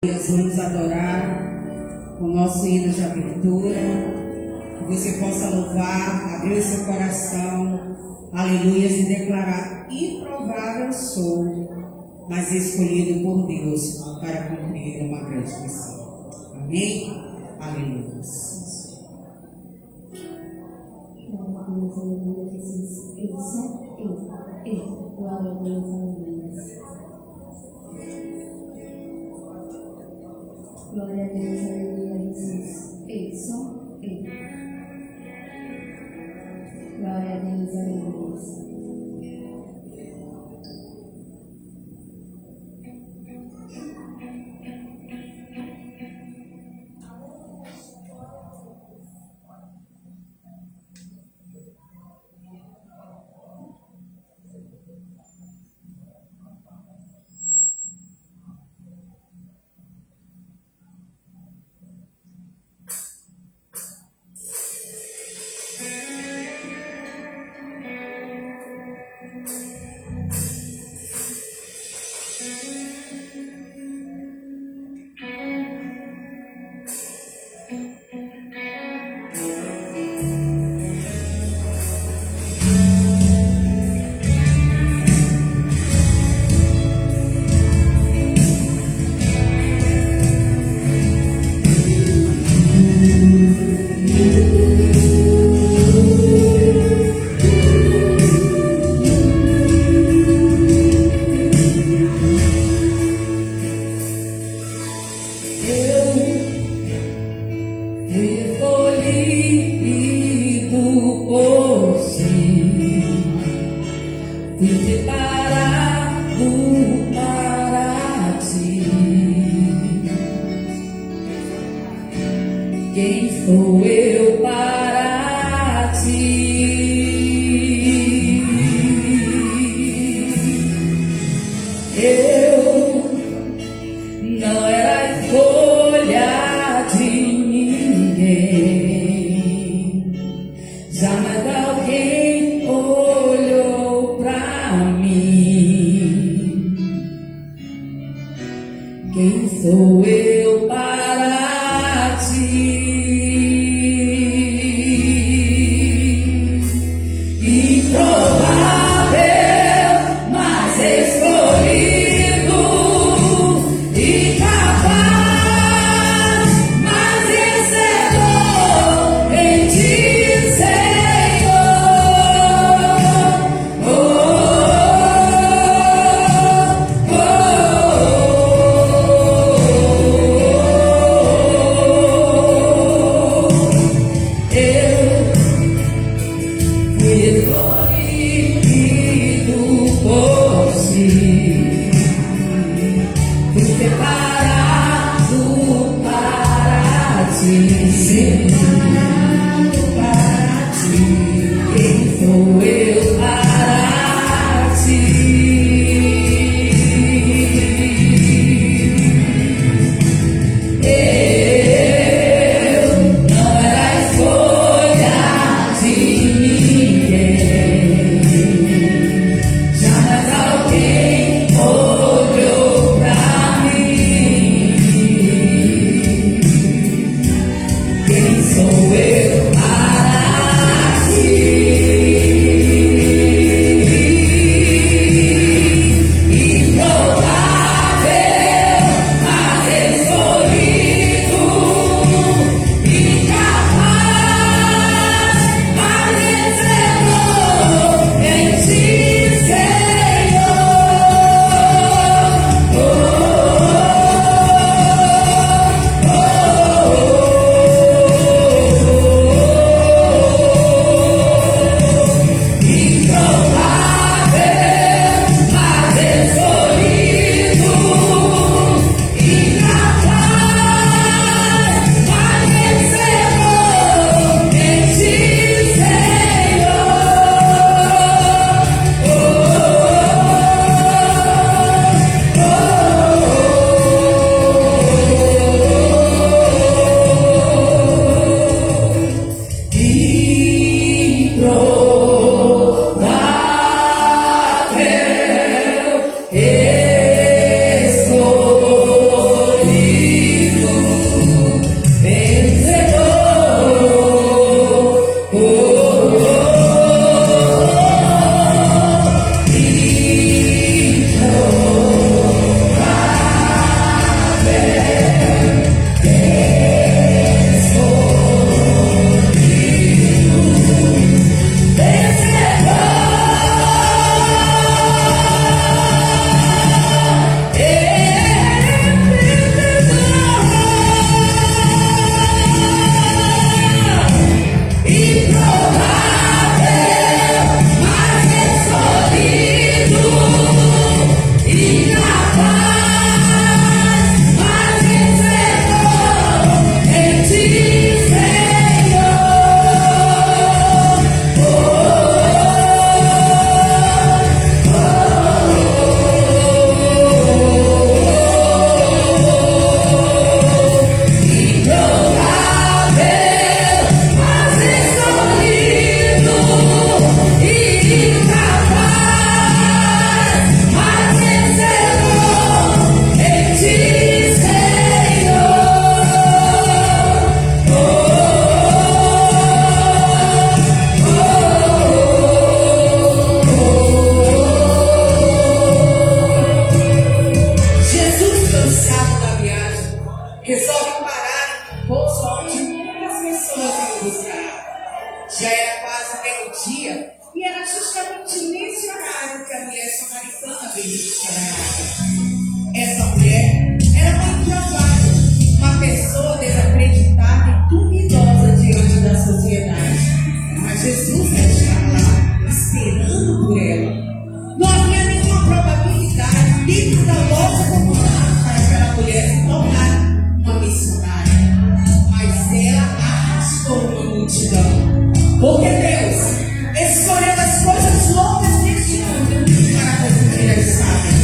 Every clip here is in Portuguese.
Nós vamos adorar o nosso hino de abertura. Que você possa louvar, abrir o seu coração, aleluias, e declarar: improvável sou, mas escolhido por Deus para cumprir uma grande missão. Amém? Aleluias. Glória a Deus, aleluia, Jesus. Ei, só ei. Glória a Deus, aleluia. Quem sou eu para ti? Eu não era escolha de ninguém, jamais alguém olhou pra mim. Quem sou eu para ti? Quem sou eu? resolve parar no posto onde muitas pessoas iam buscar. Já era quase meio-dia e era justamente nesse horário que a mulher samaritana veio buscar a água. Essa mulher era uma improvável, uma pessoa desacreditada e duvidosa diante da sociedade. Mas Jesus estava lá, esperando por ela. Não havia nenhuma probabilidade dentro da loja comunal para aquela mulher se tornar uma missionária. Mas ela arrastou uma multidão. Porque Deus escolheu as coisas loucas deste mundo para confundir as sábias.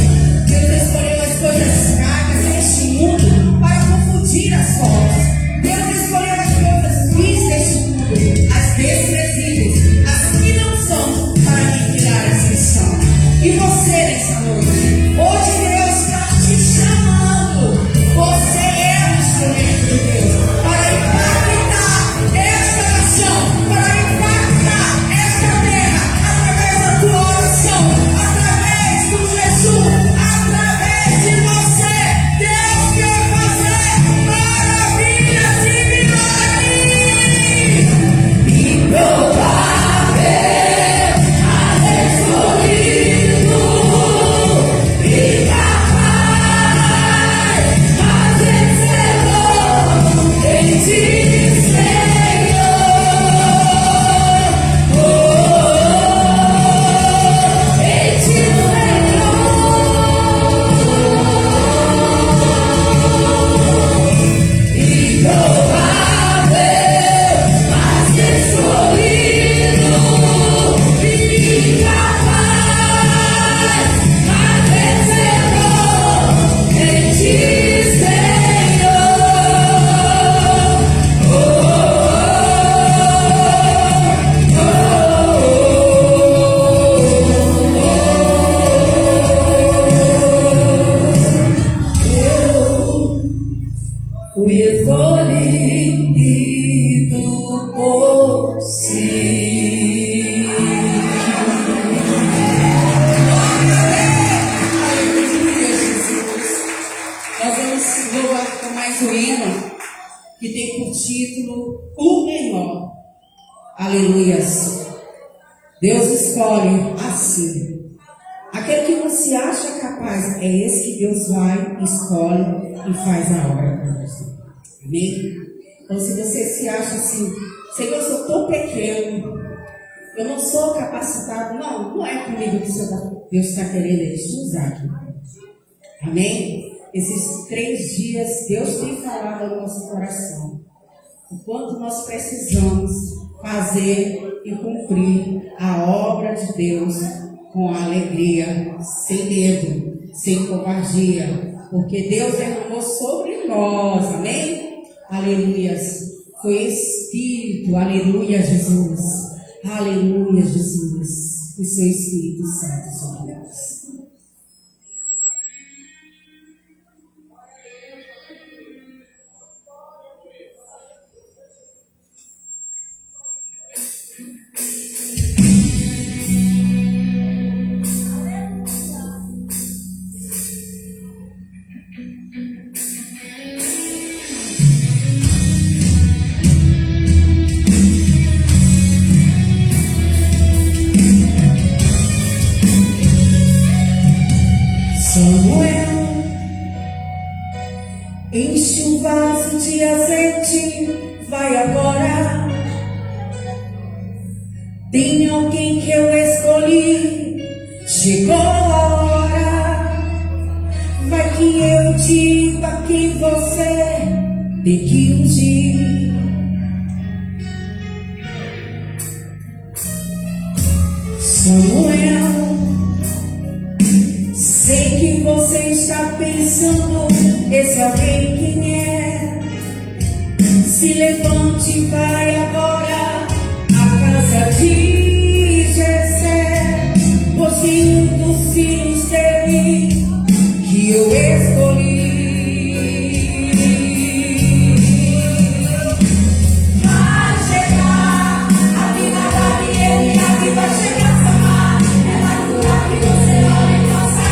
Deus escolheu as coisas fracas deste mundo para confundir as fortes. Deus escolheu as coisas vis deste mundo, as desprezíveis, as que não são, para aniquilar as que são. E você nessa noite, hoje Deus está te chamando. Você é um instrumento de Deus para impactar esta nação, para impactar esta terra, através da tua oração, através do Jesus, através de você. Deus quer fazer maravilhas e milagres. Improvável, mas escolhido, incapaz, mas vencedor, em ti, Senhor. Em ti, Senhor. Improvável, mas escolhido, incapaz, mas vencedor, em ti, Senhor. Fui escolhido por si. Aleluia, Jesus. Nós vamos louvar com mais um hino que tem por título O Menor. Aleluias. Deus escolhe assim. Aquele que não se acha capaz, é esse que Deus vai, escolhe e faz a obra para você. Amém? Então, se você se acha assim, Senhor, eu sou tão pequeno, eu não sou capacitado, não é comigo que Deus está querendo te usar aqui. Amém? Esses 3 dias, Deus tem falado ao nosso coração o quanto nós precisamos fazer e cumprir a obra de Deus com alegria, sem medo, sem covardia, porque Deus derramou sobre nós, amém? Aleluias, foi Espírito, aleluia, Jesus, aleluia, Jesus, o seu Espírito Santo sobre nós. Samuel, enche um vaso de azeite, vai agora. Tem alguém que eu escolhi, chegou a hora. Vai que eu diga que você tem que ungir. Samuel, sei que você está pensando, esse alguém quem é? Se levante e vai agora à casa de Jessé, mocinho dos filhos dele, que eu escolhi. Vai chegar a vida da Daniele, a vida vai chegar Samar, é natural que você olhe e possa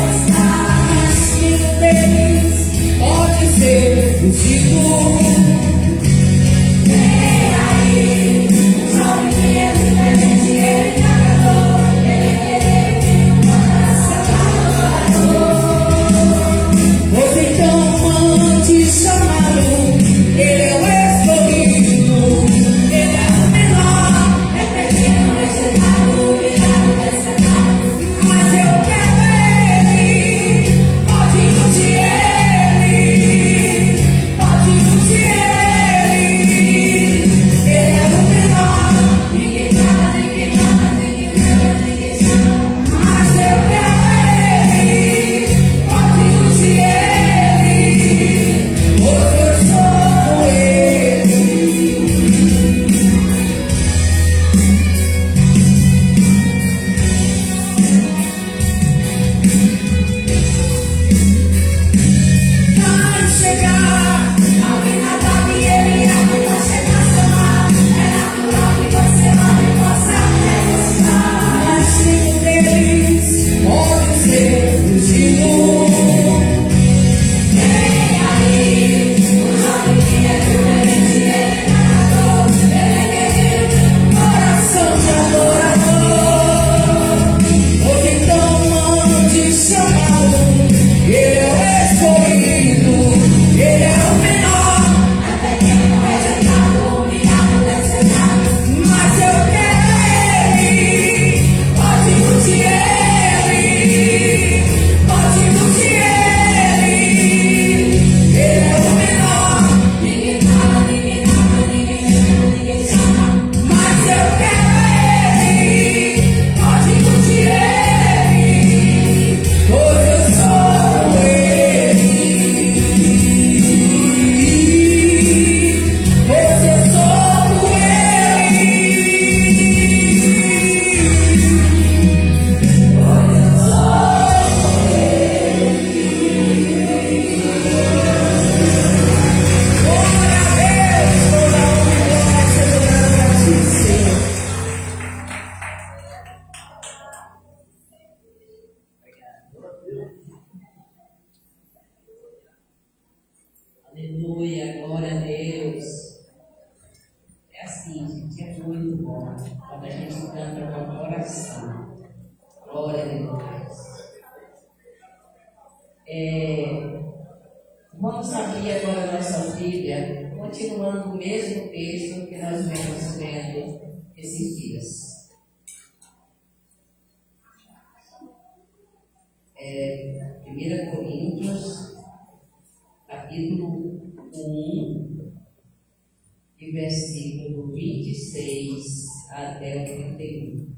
gostar. Mas filho deles pode ser ser fugido. Você então mande chamá-lo, ele é o escolhido, ele é o menor, é pequeno, é chegado, virado, é secado, mas eu quero ele, pode curtir ele, pode curtir ele é o menor, ninguém nada, ninguém nada, ninguém nada, ninguém chama, mas eu quero ele, pode curtir ele. Hoje eu sou ele. Vai chegar alguém na data e ele vai chegar a chamar. É natural que você vai e possa negociar. Mas cinco deles pode ser fugido. Vem aí, o jovem que é diferente, ele nadador, ele é guerreiro, coração de adorador. Você então mande chamá-lo, ele é o escolhido, ele é o menor, é pequeno, rejeitado, humilhado, desprezado, mas eu quero ele, pode curtir ele, pode curtir ele é o menor, ninguém fala, ninguém nada, ninguém chama, ninguém chama, mas eu quero ele, pode curtir ele, pois eu sou ele, pois eu sou ele, pois eu sou glória a Deus, toda a honra e glória seja dada a ti, Senhor. Aleluia, glória a Deus. É assim, gente, é muito bom quando a gente canta com o coração. Glória a Deus. Vamos abrir agora a nossa Bíblia, continuando o mesmo texto que nós vemos lendo esses dias. 1 Coríntios, capítulo 1, e versículo 26 até o 31.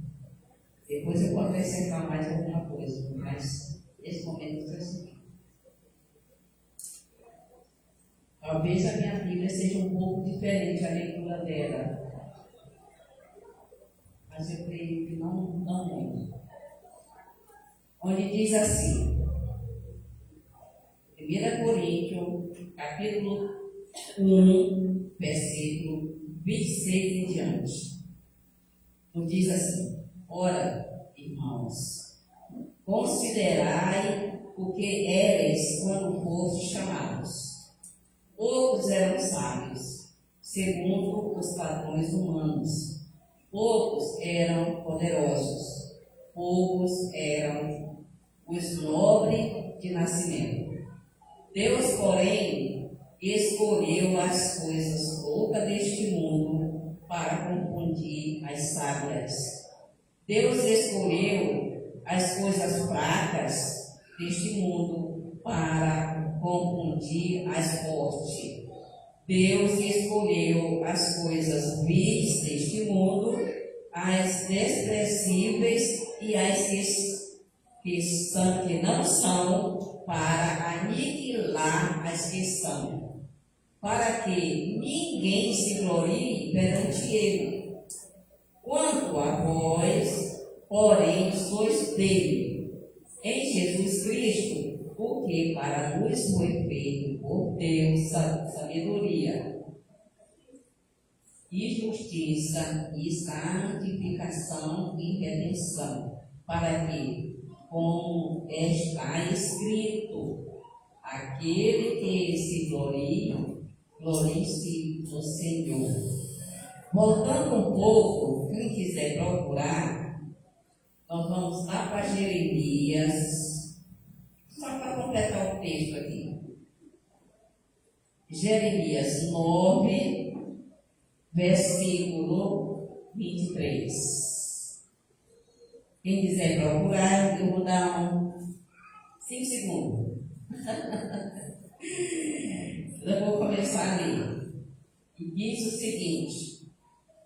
Depois eu vou acrescentar mais alguma coisa, mas nesse momento é o seguinte. Talvez a minha Bíblia seja um pouco diferente a leitura dela, mas eu creio que não muito. Onde diz assim, 1 Coríntios, capítulo 1, versículo 26 em diante. Onde diz assim, ora, irmãos, considerai o que éreis quando fostes chamados. Poucos eram sábios, segundo os padrões humanos. Poucos eram poderosos. Poucos eram os nobres de nascimento. Deus, porém, escolheu as coisas loucas deste mundo para confundir as sábias. Deus escolheu as coisas fracas deste mundo para confundir as fortes. Deus escolheu as coisas vil deste mundo, as desprezíveis e as que não são, para aniquilar as que são, para que ninguém se glorie perante ele. Quanto a vós, porém, sois dele, em Jesus Cristo, porque para nos foi feito por Deus sabedoria e justiça e santificação e redenção, para que, como está escrito, aquele que se gloria Glorie-se no Senhor. Voltando um pouco, quem quiser procurar, nós vamos lá para Jeremias, só para completar o texto aqui. Jeremias 9, versículo 23. Quem quiser procurar, eu vou dar 5 segundos. Eu vou começar a ler. E diz o seguinte: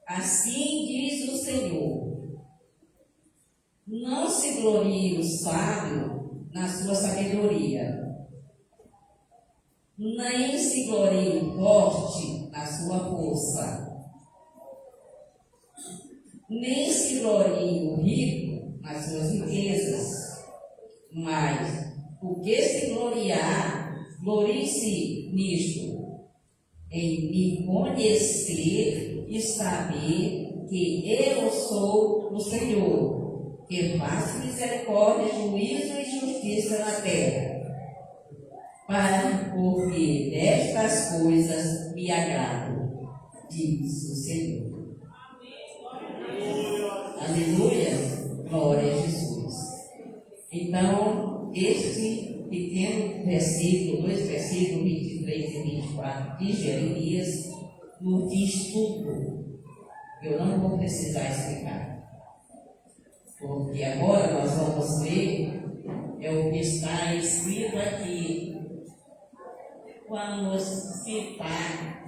assim diz o Senhor, não se glorie o sábio na sua sabedoria, nem se glorie o forte na sua força, nem se glorie o rico nas suas riquezas, mas o que se gloriar, glorie-se nisto, em me conhecer e saber que eu sou o Senhor, que faço misericórdia, juízo e justiça na terra, porque destas coisas me agrado, diz o Senhor. Aleluia, glória a Jesus. Então, este pequeno versículo, 2 versículos 23 e 24 de Jeremias, nos diz tudo. Eu não vou precisar explicar, porque agora nós vamos ler o que está escrito aqui. Vamos citar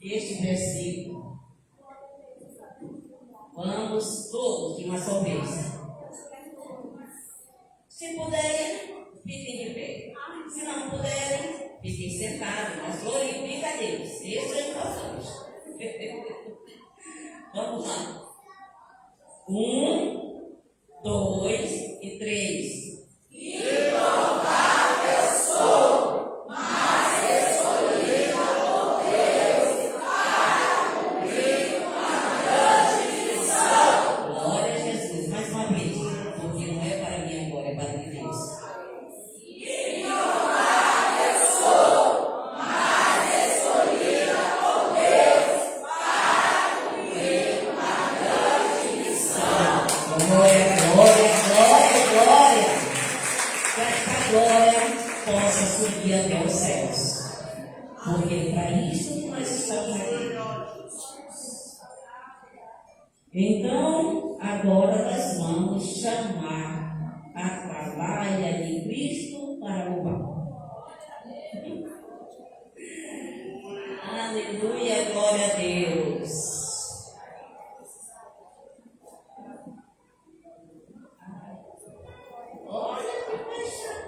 este versículo. Vamos todos de uma só vez. Se puderem, fiquem de pé. Se não puderem, fiquem sentados, mas glorifiquem a Deus. Isso é importante. Vamos lá. 1, 2 e 3. Glória a Jesus. Mais uma vez, porque não é para mim agora, é para Deus. Glória, glória, glória, glória. Que esta glória possa subir até os céus. Porque para isso que nós estamos aqui. Então, agora nós vamos chamar a trabalha de Cristo para louvar. Aleluia, glória a Deus. Olha que paixão.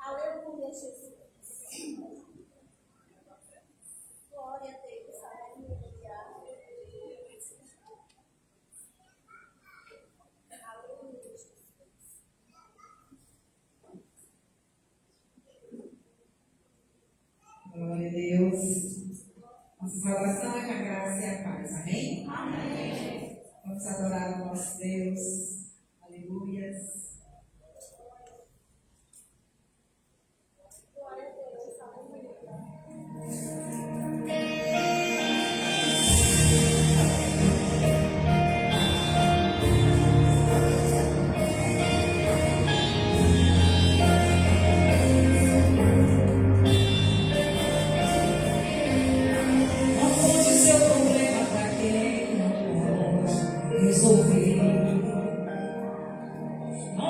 Aleluia, Jesus. Glória a Deus. Aleluia. Aleluia, Jesus. Glória a Deus. Nossa salvação é com a graça e a paz. Amém? Amém. Vamos adorar o nosso Deus. Aleluia. Glória a Deus. Aleluia. Não conte o seu problema para quem não pode resolver. Não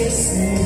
Senhor.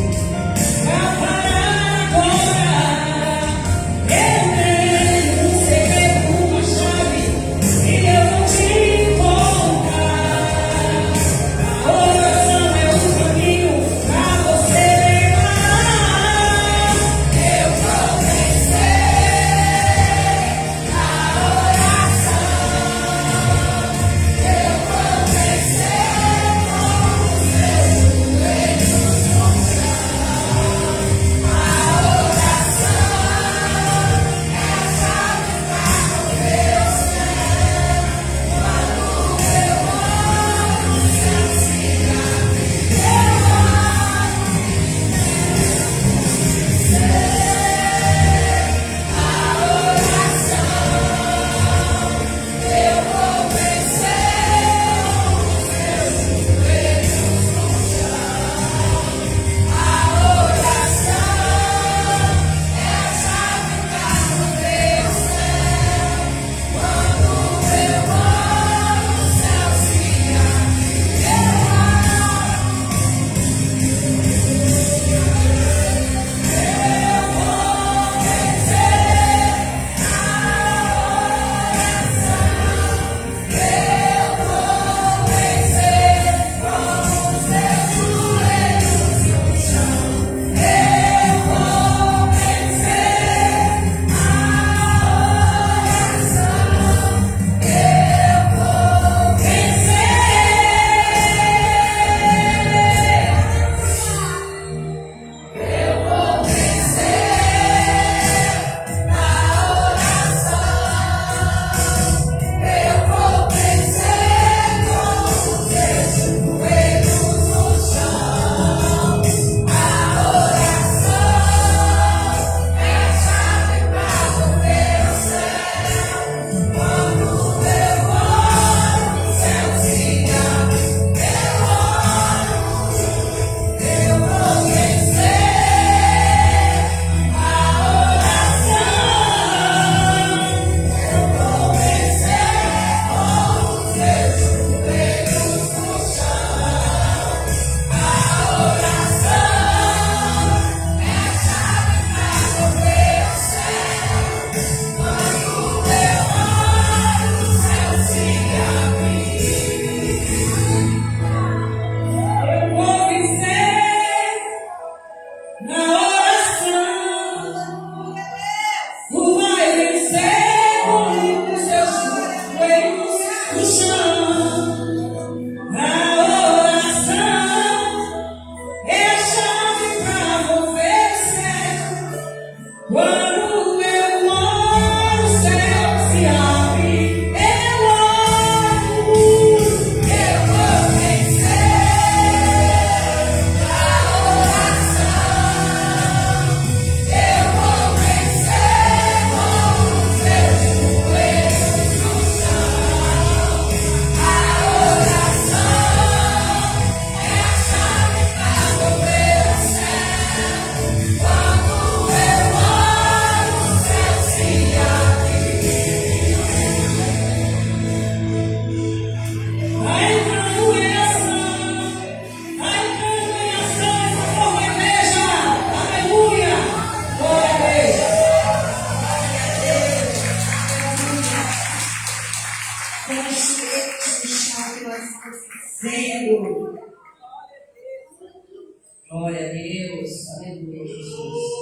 Glória a Deus, aleluia, Jesus.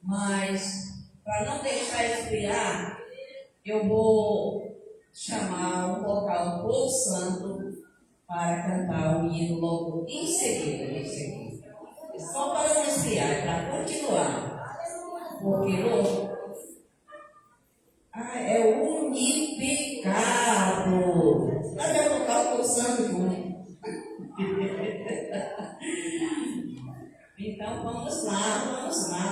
Mas, para não deixar esfriar, eu vou chamar o vocal do Povo Santo para cantar o hino logo em seguida, Só para não esfriar, para continuar. Porque é unificado. Cadê o vocal do Povo Santo, Júnior? Então vamos lá,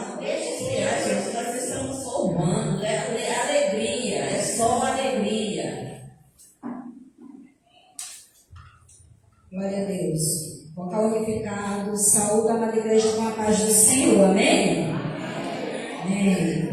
não deixe esfriar, gente, nós estamos formando, é alegria, é só alegria. Glória a Deus. Vocal unificado, saúde a amada igreja com a paz do Senhor, amém? Amém.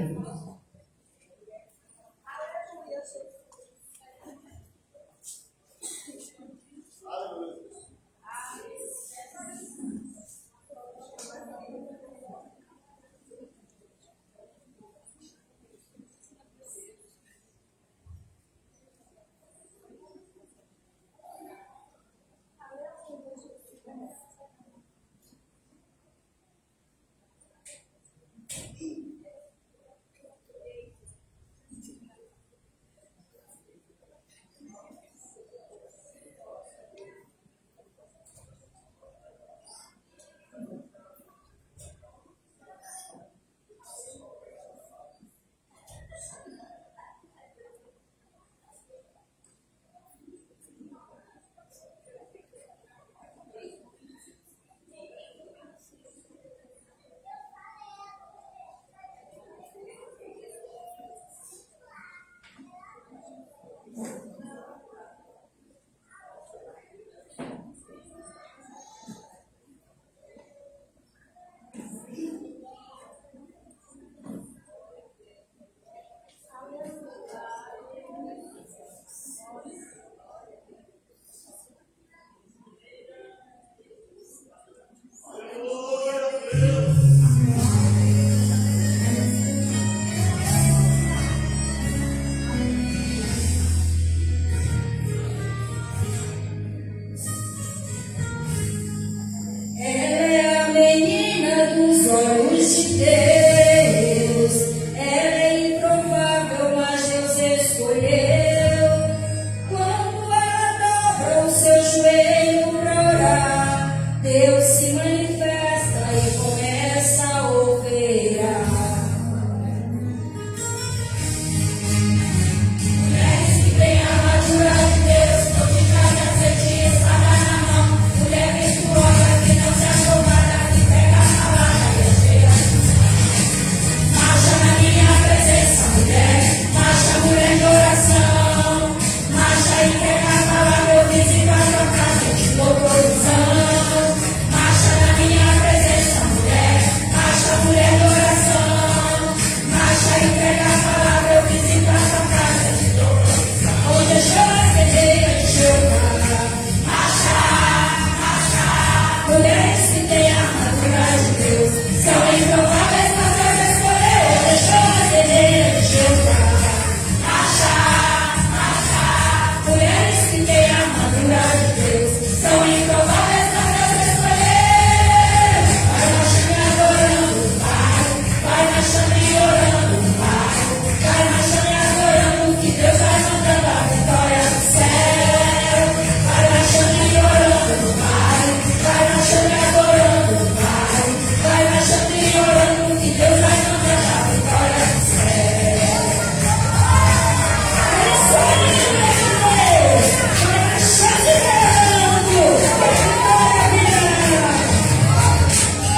nos olhos de Deus. Ela é improvável, mas Deus escolheu. Quando ela dobra o seu joelho para orar, Deus se manifesta e começa a operar. Mulheres que têm a armadura de Deus, fortificada, azeite, espada na mão. Mulher virtuosa que não se afobada, que pega a palavra e cheia. Marcha na minha presença, mulher. Marcha, mulher de oração. Marcha e pega a palavra, eu visito a tua casa, eu te dou provisão. Marcha na minha presença, mulher. Marcha, mulher de oração. Marcha e pega a palavra, eu visito a tua casa, eu te dou provisão. Onde eu chamo a cedeira de Jeová. Marcha, marcha. Mulheres que têm a armadura de Deus são improváveis, mas Deus escolheu. Onde eu chamo a cedeira de Jeová. Marcha, marcha. Mulheres que têm a armadura de Deus são improváveis, mas Deus escolheu. Vai marchando e adorando o Pai. Vai marchando e orando o Pai. Vai marchando e adorando que Deus vai mandando a vitória do céu. Vai marchando e orando o Pai. Vai marchando e adorando o Pai. Vai marchando e orando que Deus vai mandando a vitória do céu. É isso aí, Deus. Vai marchando e orando. Vitória virá.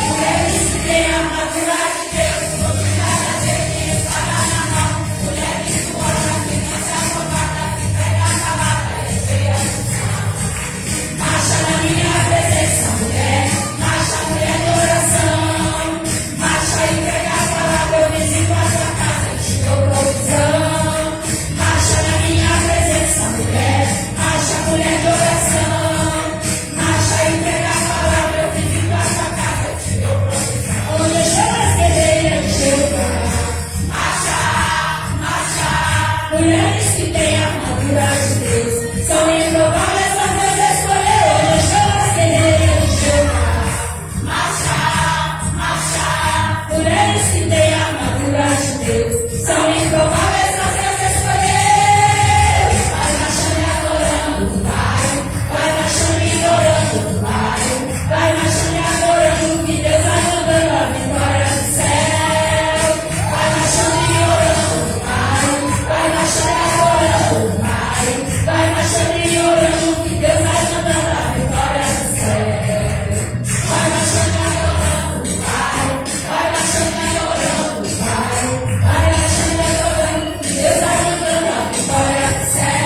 Mulheres que têm a armadura de Deus, fortificada, azeite, espada na mão. Mulher virtuosa que não se afobada, que pega a palavra e cheia de unção. Marcha na minha presença, mulher. Marcha, mulher de oração. Marcha e pega a palavra, eu visito a tua casa, eu te dou provisão. Marcha na minha presença, mulher. Marcha, mulher de oração. Marcha e pega a palavra, eu visito a tua casa, eu te dou provisão. Onde eu chamo a cedeira de Jeová. Marcha, marcha. Mulheres que têm a armadura de Deus são improváveis, mas Deus escolheu. Onde eu chamo a cedeira de Jeová. Marcha, marcha. Mulheres que têm a armadura de Deus são improváveis, mas Deus escolheu. Vai marchando e adorando o Pai. Vai marchando e orando o Pai. Vai marchando e adorando que Deus vai mandando a vitória do céu. Vai marchando e orando o Pai. Vai marchando e adorando o Pai. Vai marchando e orando que Deus vai mandando a vitória do céu. Vai marchando e adorando o Pai. Vai marchando e orando o Pai. Vai marchando e adorando que Deus vai mandando a vitória do céu.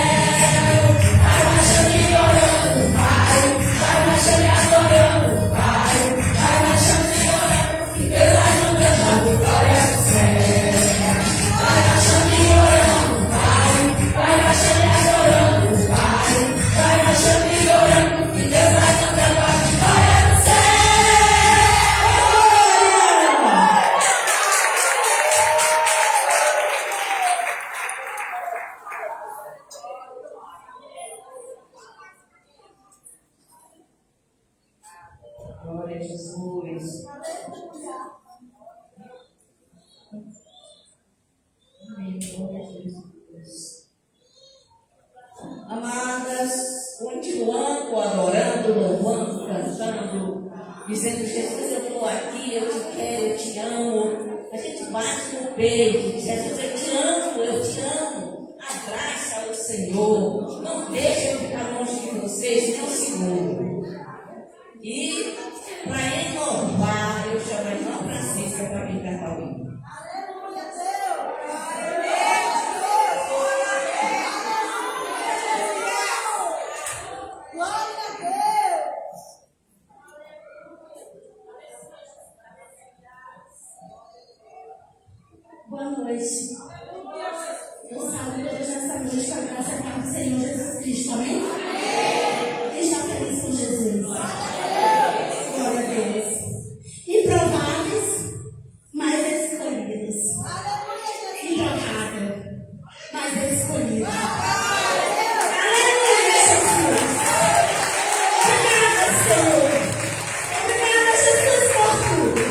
Vai marchando e orando o Pai. Vai marchando e adorando o Pai. Vai marchando e orando que Deus vai mandando a vitória do céu. Vai marchando e orando o Pai. Vai marchando e adorando o Pai. Vai marchando e orando que Deus vai mandando a vitória do céu. Glória a Jesus. Amém. Glória a Jesus. Amadas, continuando adorando, louvando, cantando, dizendo: Jesus, eu estou aqui, eu te quero, eu te amo. A gente bate no peito: Jesus, eu te amo, eu te amo. Abraça o Senhor, não deixe eu ficar longe de vocês nem um segundo. E para inovar, eu chamo a irmã Francisca para vir cantar o hino. Boa noite. Eu saúdo todos nessa noite com a graça e a paz do Senhor Jesus Cristo. Amém? Quem está feliz com Jesus? Glória a Deus. Improváveis, mas escolhidos. Improvável, mas escolhido. Aleluia, Jesus. Obrigada, Senhor. Obrigada, Jesus, por tudo.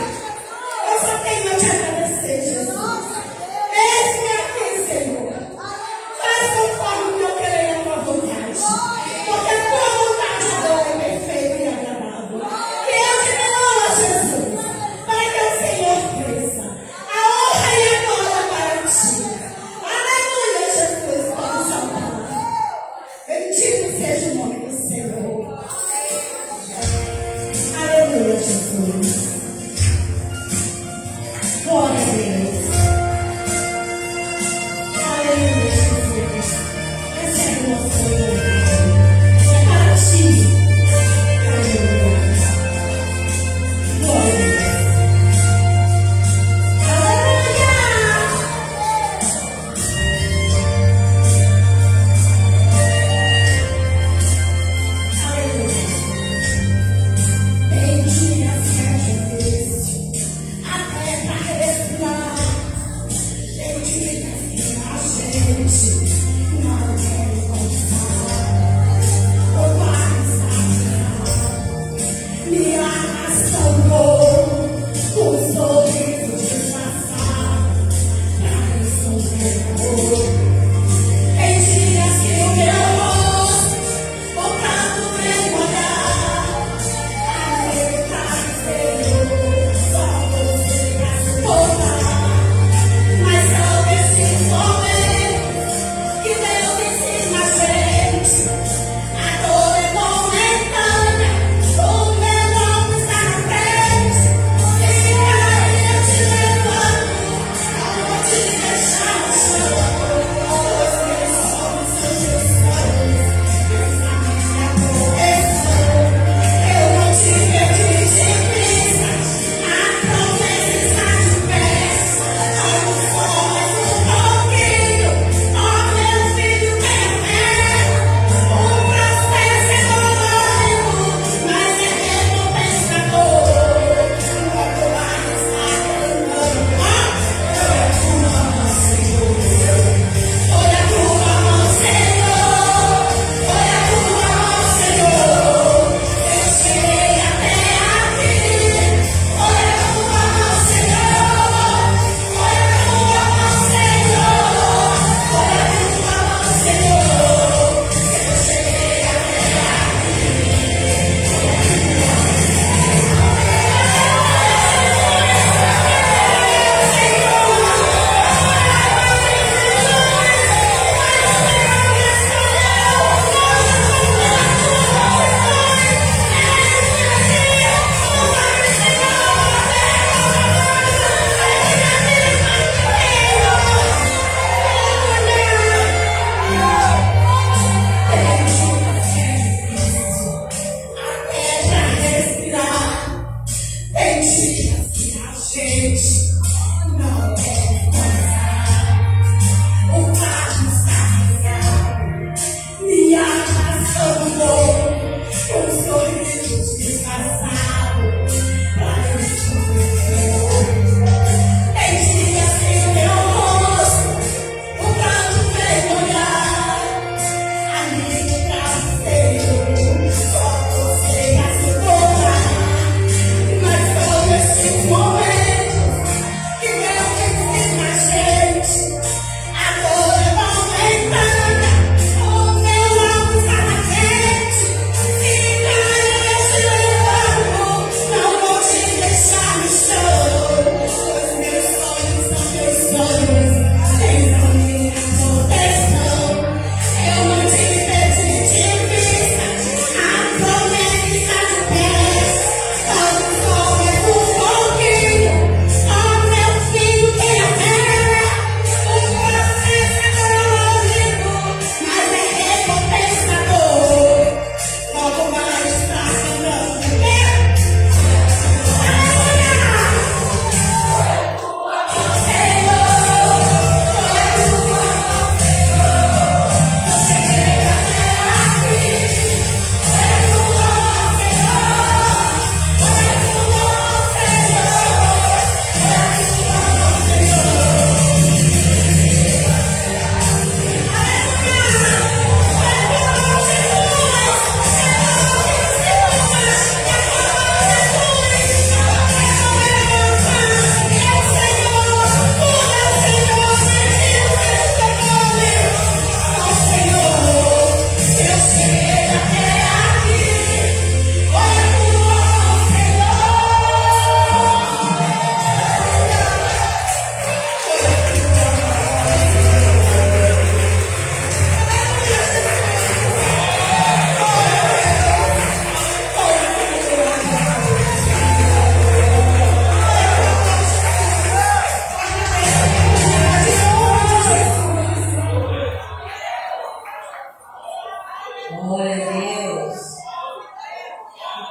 Glória a Deus.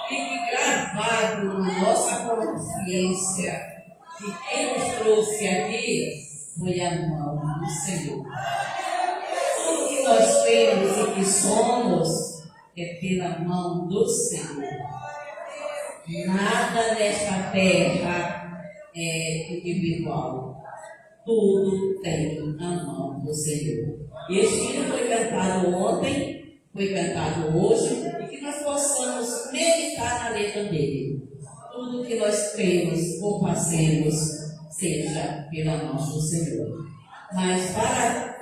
Fique gravado na nossa consciência que quem nos trouxe aqui foi a mão do Senhor. Tudo que nós temos e que somos é pela mão do Senhor. Nada nesta terra é individual. Tudo tem a mão do Senhor. E este hino foi cantado ontem, foi cantado hoje, e que nós possamos meditar na letra dele. Tudo que nós temos ou fazemos seja pela mão do Senhor. Mas para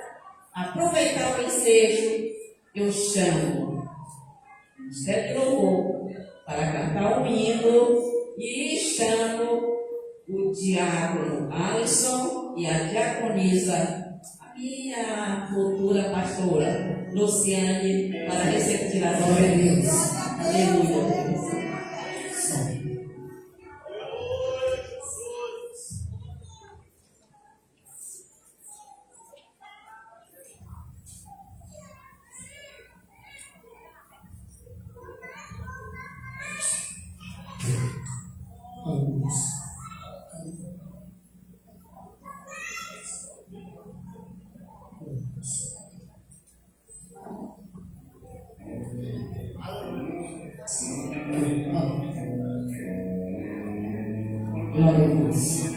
aproveitar o ensejo, eu chamo o Ministério de Louvor para cantar o hino e chamo o diácono Alisson e a diaconisa, a minha futura pastora, Luciane, para receber a glória de Deus. Aleluia. Glória a Deus.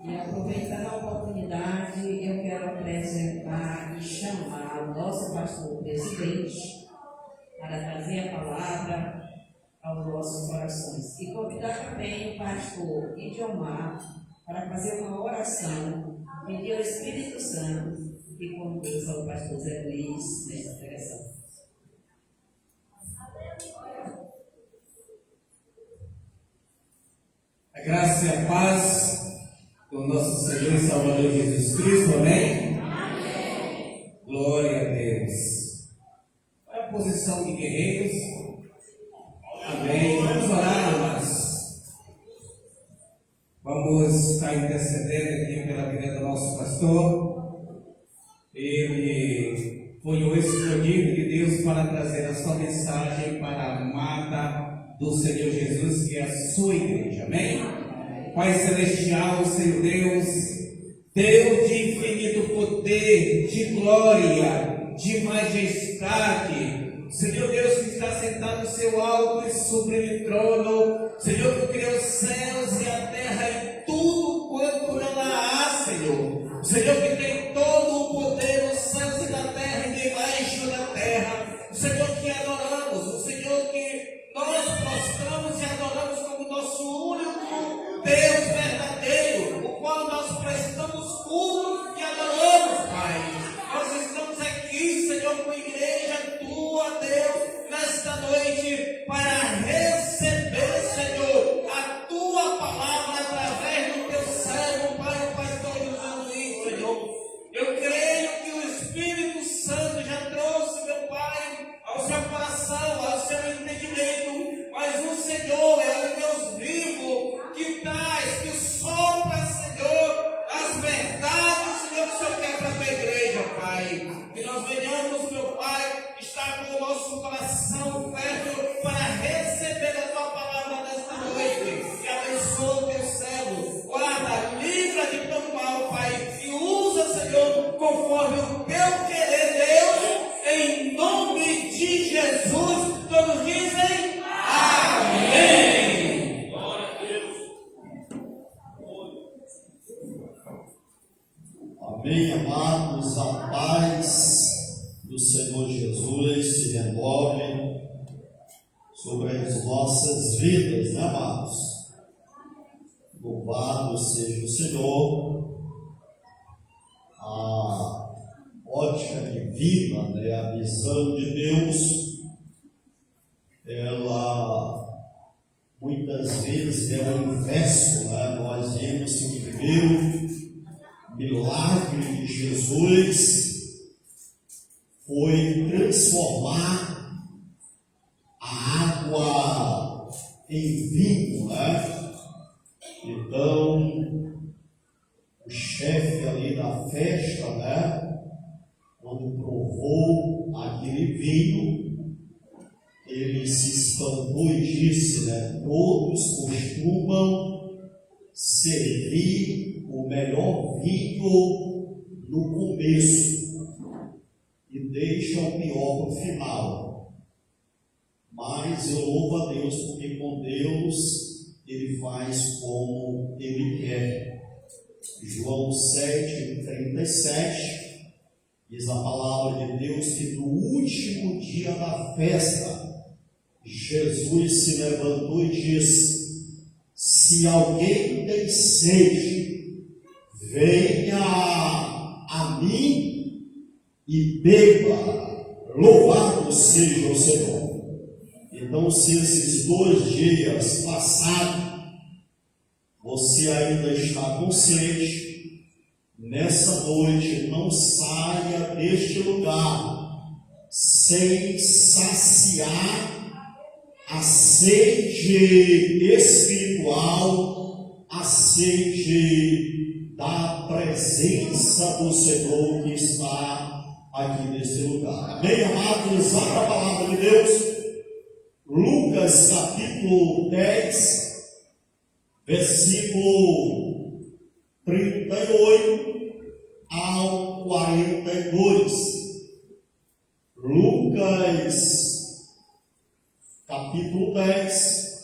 E aproveitando a oportunidade, eu quero apresentar e chamar o nosso pastor presidente para trazer a palavra aos nossos corações. E convidar também o pastor Idiomar para fazer uma oração, pedir ao Espírito Santo que conduza o pastor Zé Luiz nessa pregação. A graça e a paz do nosso Senhor e Salvador Jesus Cristo, amém? Amém. Glória a Deus. É a posição de guerreiros. Amém. Vamos orar, amados. Vamos estar intercedendo aqui pela vida do nosso pastor. Ele foi o escolhido de Deus para trazer a sua mensagem para a amada do Senhor Jesus, que é a sua igreja, amém? Pai Celestial, Senhor Deus, Deus de infinito poder, de glória, de majestade, Senhor Deus que está sentado no seu alto e sublime trono, Senhor que criou os céus e a terra e tudo quanto nela há, Senhor, Senhor que tem todo o poder nos céus e na terra e debaixo da terra, o Senhor que adoramos, o Senhor que nós prostramos e adoramos como nosso único Deus verdadeiro, o qual nós prestamos culto e adoramos, Pai. Nós estamos aqui, Senhor, com a igreja tua, Deus, nesta noite, para receber, Senhor, a tua palavra através do teu servo, Pai, o pastor José Luiz, Senhor. Eu creio que o Espírito Santo já trouxe, meu Pai, ao seu coração, ao seu entendimento, mas o Senhor é o Deus vivo, que traz, que sopra, Senhor, as verdades, Senhor, que o Senhor quer para a tua igreja, Pai. Que nós venhamos, meu Pai, estar com o nosso coração perto para receber a tua palavra nesta noite. Que abençoe o teu servo, guarda, livra de todo mal, Pai, e usa, Senhor, conforme o teu querer, Deus, em nome de Jesus. Todos dizem amém. Amém, amados, a paz do Senhor Jesus se renove sobre as nossas vidas, né, amados? Louvado seja o Senhor. A ótica divina, né, a visão de Deus, ela muitas vezes é o inverso, né? Nós vemos que o primeiro milagre de Jesus foi transformar a água em vinho, né? Então, o chefe ali da festa, né, quando provou aquele vinho, ele se espantou e disse, né, todos costumam servir o melhor vinho no começo e deixa o pior para o final. Mas eu louvo a Deus, porque com Deus Ele faz como Ele quer. João 7:37 diz a palavra de Deus que no último dia da festa Jesus se levantou e disse: se alguém tem sede, venha a mim e beba. Louvado seja o Senhor. Então, se esses 2 dias passaram, você ainda está com sede, nessa noite não saia deste lugar sem saciar a sede espiritual, a sede da presença do Senhor que está aqui nesse lugar. Amém, amados? Abra a palavra de Deus. Lucas capítulo 10, versículo 38 ao 42. Lucas capítulo 10,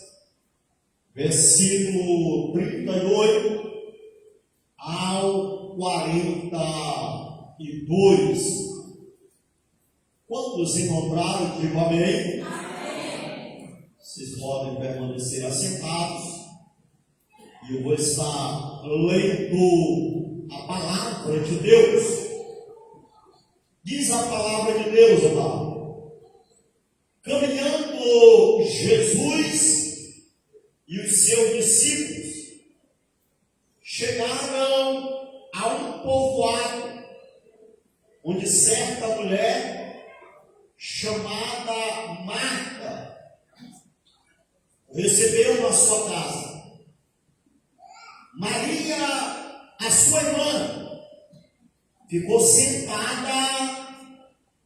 versículo 38 ao 42. Quantos encontraram, digo amém. Vocês podem permanecer assentados e eu vou estar lendo a palavra de Deus. Diz a palavra de Deus, amado: caminhando Jesus e os seus discípulos chegaram a um povoado onde certa mulher chamada Marta recebeu na sua casa. Maria, a sua irmã, ficou sentada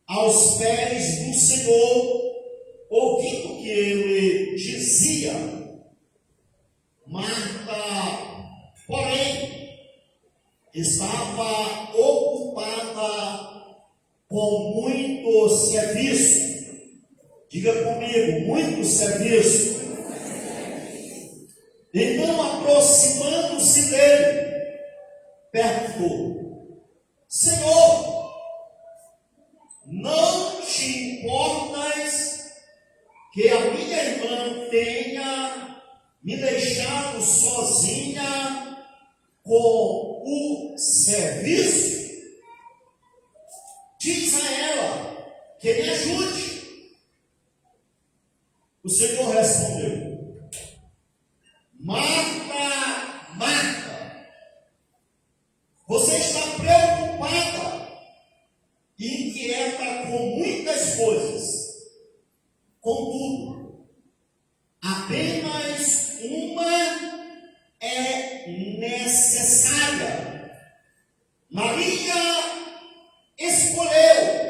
aos pés do Senhor, ouvindo o que ele dizia. Marta, porém, estava ocupada com muito serviço. Diga comigo, muito serviço. Então, aproximando-se dele, perguntou: Senhor, não te importas que a minha irmã tenha me deixado sozinha com o serviço? Diz a ela que me ajude. O Senhor respondeu: Marta, Marta, você está preocupada e inquieta com muitas coisas. Contudo, apenas uma é necessária. Maria escolheu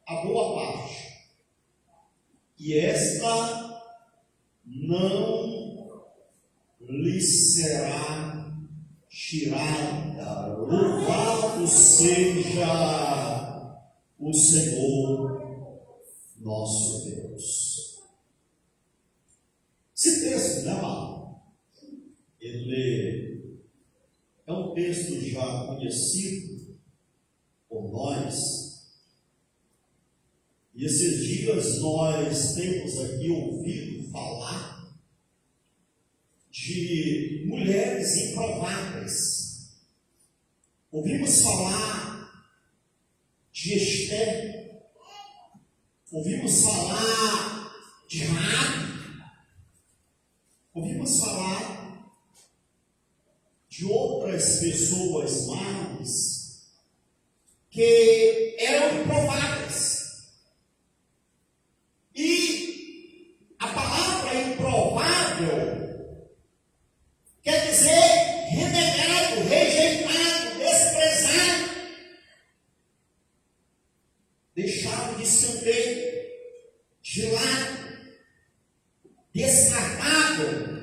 a boa parte, e esta não lhe será tirada. Louvado seja o Senhor nosso Deus. Esse texto, né, amado? Ele é um texto já conhecido por nós. E esses dias nós temos aqui ouvido falar de mulheres improváveis. Ouvimos falar de Esther, ouvimos falar de Raabe, ouvimos falar de outras pessoas mais que eram improváveis. E a palavra improvável quer dizer renegado, rejeitado, desprezado, deixado de escanteio, de lado, descartado,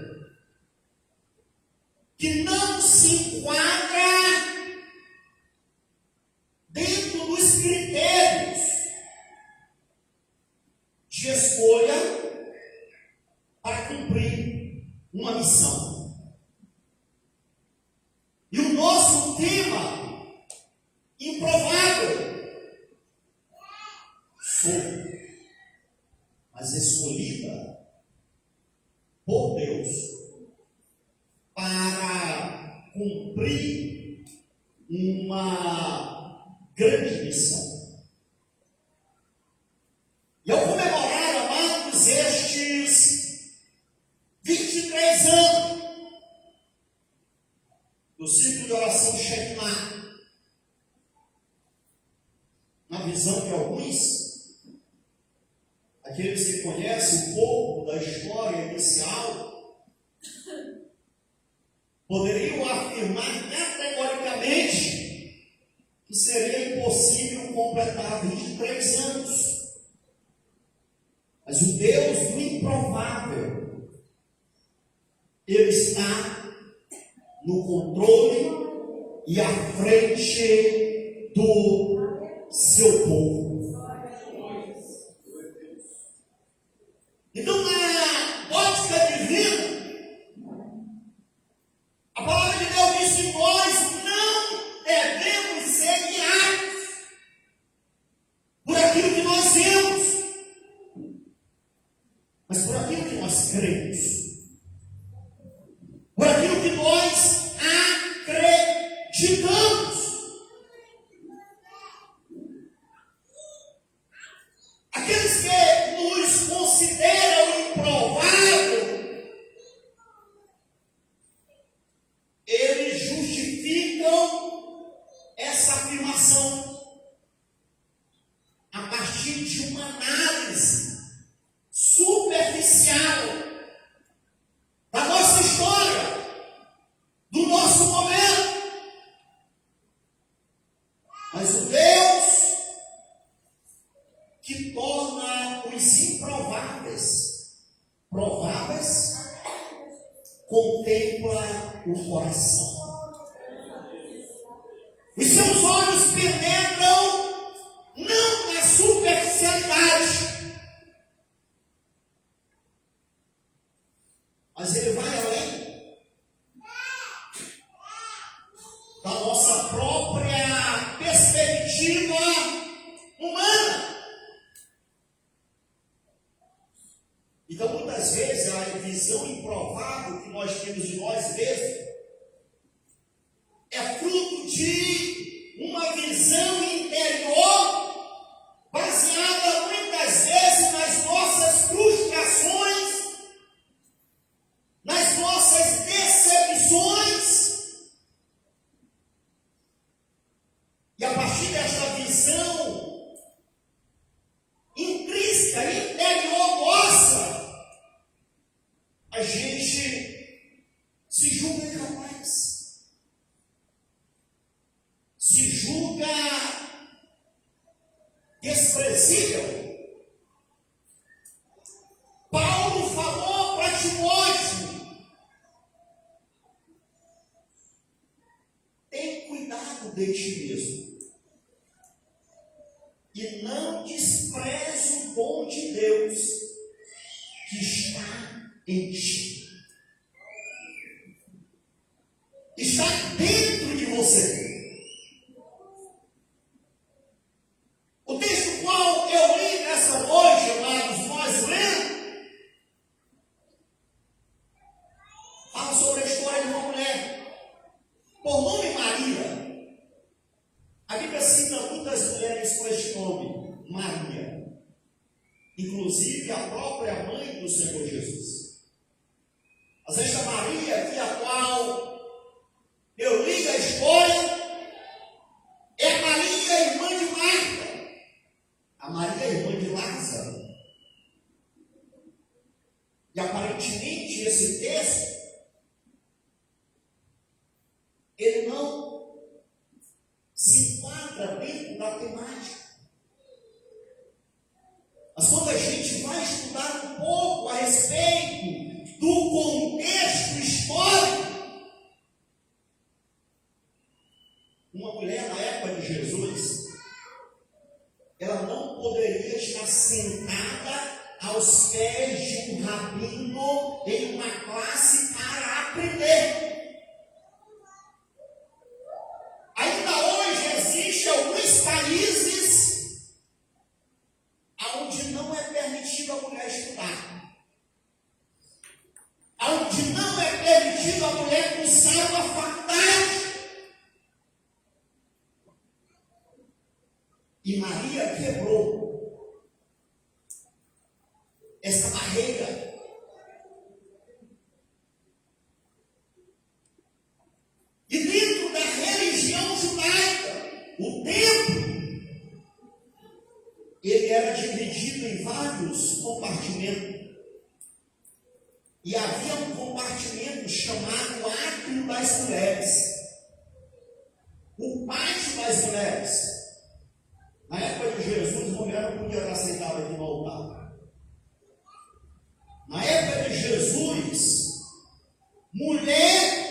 que não se enquadra dentro dos critérios de escolha para cumprir uma missão. E o nosso tema, improvável, sou, mas escolhida por Deus para cumprir uma grande missão. E ao comemorar, amados, estes 23 anos do ciclo de oração Shekinah, na visão de alguns, aqueles que conhecem um pouco da história inicial, poderiam afirmar categoricamente que seria impossível completar 23 anos. Mas o Deus do improvável, Ele está no controle e à frente do seu povo. Então, na ótica divina, a palavra de Deus diz que nós não devemos ser guiados por aquilo que nós vemos, mas por aquilo que nós cremos, por aquilo que nós acreditamos. Aqueles que nos consideram improvável, essa afirmação a partir de uma análise superficial da nossa história, do nosso momento. Mas o Deus que torna os improváveis prováveis, contempla o coração. Os seus olhos penetram não na superficialidade, mas ele vai além da nossa própria perspectiva humana. Então, muitas vezes, a visão improvável que nós temos de nós mesmos é fruto de uma visão interior baseada muitas vezes nas nossas frustrações, nas nossas decepções. E a partir desta visão intrínseca, interior nossa, a gente se julga incapaz, se julga desprezível. Paulo falou para Timóteo: tem cuidado de ti mesmo e não despreze o dom de Deus que está em ti. Está dentro de você. O texto qual eu li nessa noite, amados, nós lemos, fala sobre a história de uma mulher por nome Maria. A Bíblia cita muitas mulheres com este nome, Maria, inclusive a própria mãe do Senhor Jesus. Mas esta Maria aqui, a qual eu li a história, é Maria, irmã de Marta, a Maria, irmã de Lázaro. E aparentemente esse texto, ele não se enquadra dentro da temática. Mas quando a gente vai estudar um pouco a respeito do contexto histórico, uma mulher na época de Jesus, ela não poderia estar sentada aos pés de um rabino em uma classe para aprender. Ainda hoje existem alguns países onde não é permitido a mulher estudar, onde não é permitido a mulher cursar uma faculdade. E Maria quebrou essa barreira. E dentro da religião judaica, o templo, ele era dividido em vários compartimentos. E havia um compartimento chamado átrio das mulheres, o pátio das mulheres. Na época de Jesus, mulher não podia estar sentada aqui no altar. Na época de Jesus, mulher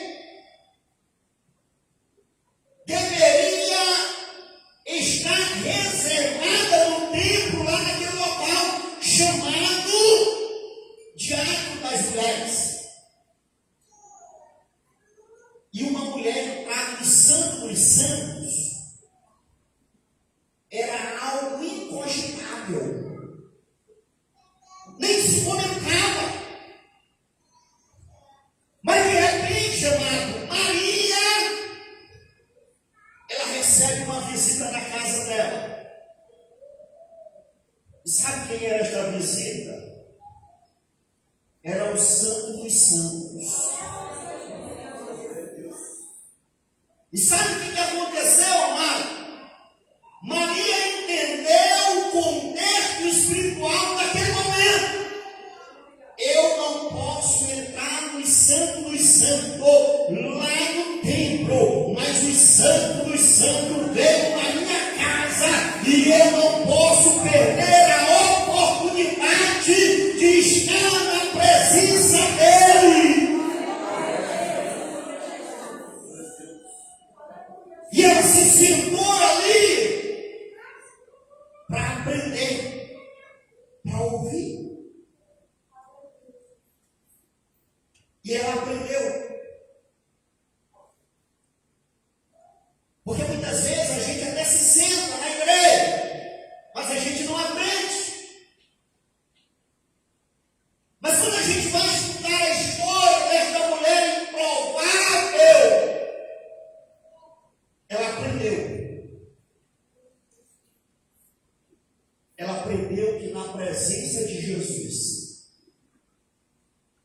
deveria estar reservada no templo, lá naquele local chamado de átrio das mulheres. E uma mulher entrar no Santo dos Santos era algo incogitável, nem se comentava. Mas de repente, amado, Maria, ela recebe uma visita na casa dela. E sabe quem era esta visita? Era o Santo dos Santos. E sabe o que aconteceu, amado? mas o Santo dos Santos veio na minha casa e eu não posso perder a oportunidade de estar na presença dele. E ela se sentou ali para aprender, para ouvir. E ela aprendeu. Porque muitas vezes a gente até se senta na igreja, mas a gente não aprende. Mas quando a gente vai estudar a história desta mulher improvável, ela aprendeu. Ela aprendeu que na presença de Jesus,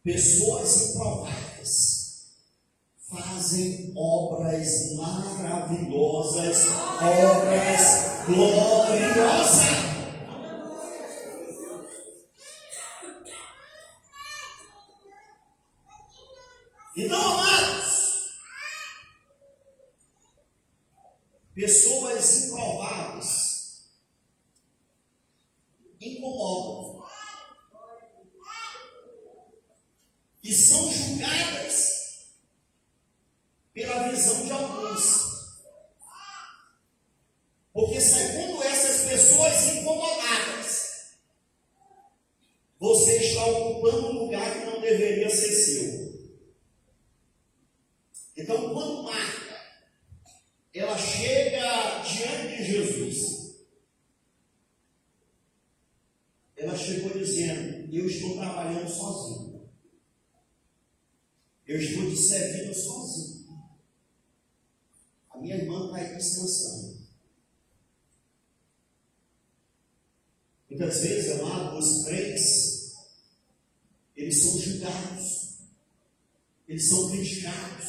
pessoas improváveis fazem obras maravilhosas, obras gloriosas. Então, amados, pessoas improváveis incomodam e são julgadas pela visão de alguns. Porque segundo essas pessoas incomodadas, você está ocupando um lugar que não deveria ser seu. Então, quando Marta, ela chega diante de Jesus, ela chegou dizendo: eu estou trabalhando sozinho. Eu estou te servindo sozinho. A minha irmã está aí descansando. Muitas vezes, amados, os crentes, eles são julgados, eles são criticados,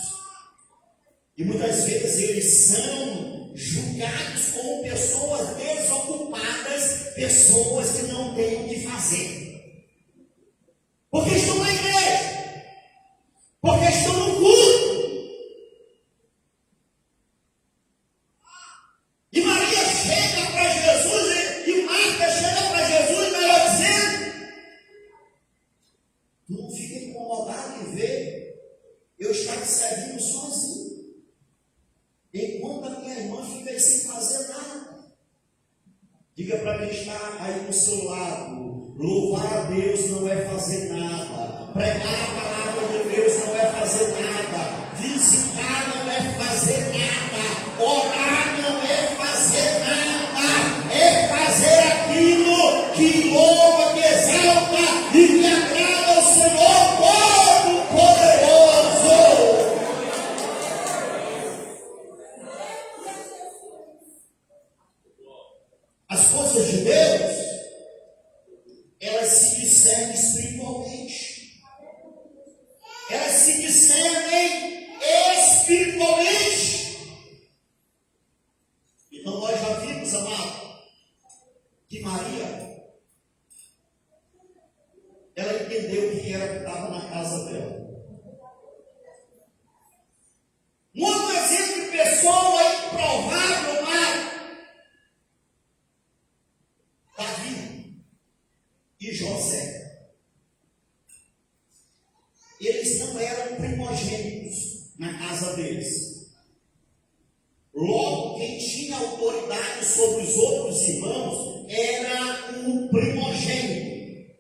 e muitas vezes eles são julgados como pessoas desocupadas, pessoas que não têm o que fazer, porque estão na igreja, porque estão no culto. E Maria chega para Jesus e Marta chega para Jesus, melhor dizendo: tu não fica incomodado em ver eu estar te servindo sozinho, enquanto a minha irmã fica aí sem fazer nada. Diga para quem está aí no seu lado: louvar a Deus não é fazer nada, pregar a palavra de Deus não é fazer nada, visitar não é fazer nada, orar não é fazer nada, é fazer aquilo que louva, que exalta e que agrada ao Senhor Todo-Poderoso. As coisas de Deus, elas se discernem espiritualmente. Elas se discernem espiritualmente. Então nós já vimos, amado, que Maria, ela entendeu o que era que estava na casa dela. Um outro exemplo de pessoa improvável, amado: Davi e José. Eles não eram primogênitos na casa deles. Logo, quem tinha autoridade sobre os outros irmãos era o primogênito.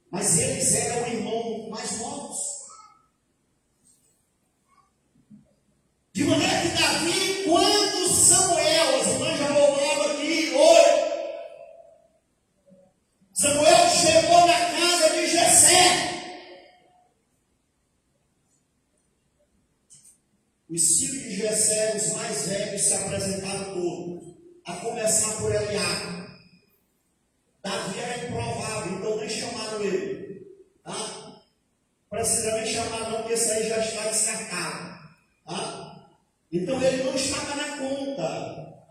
Mas eles eram irmãos mais novos. De maneira que Davi, quando Samuel, as irmãs já louvaram aqui hoje, Samuel chegou na casa de Jessé. Os filhos de Jessé, os mais velhos, se apresentaram todos, a começar por Eliabe. Davi era improvável, então nem chamaram ele. Tá? Precisa nem chamar não, porque esse aí já está descartado. Tá? Então ele não estava na conta.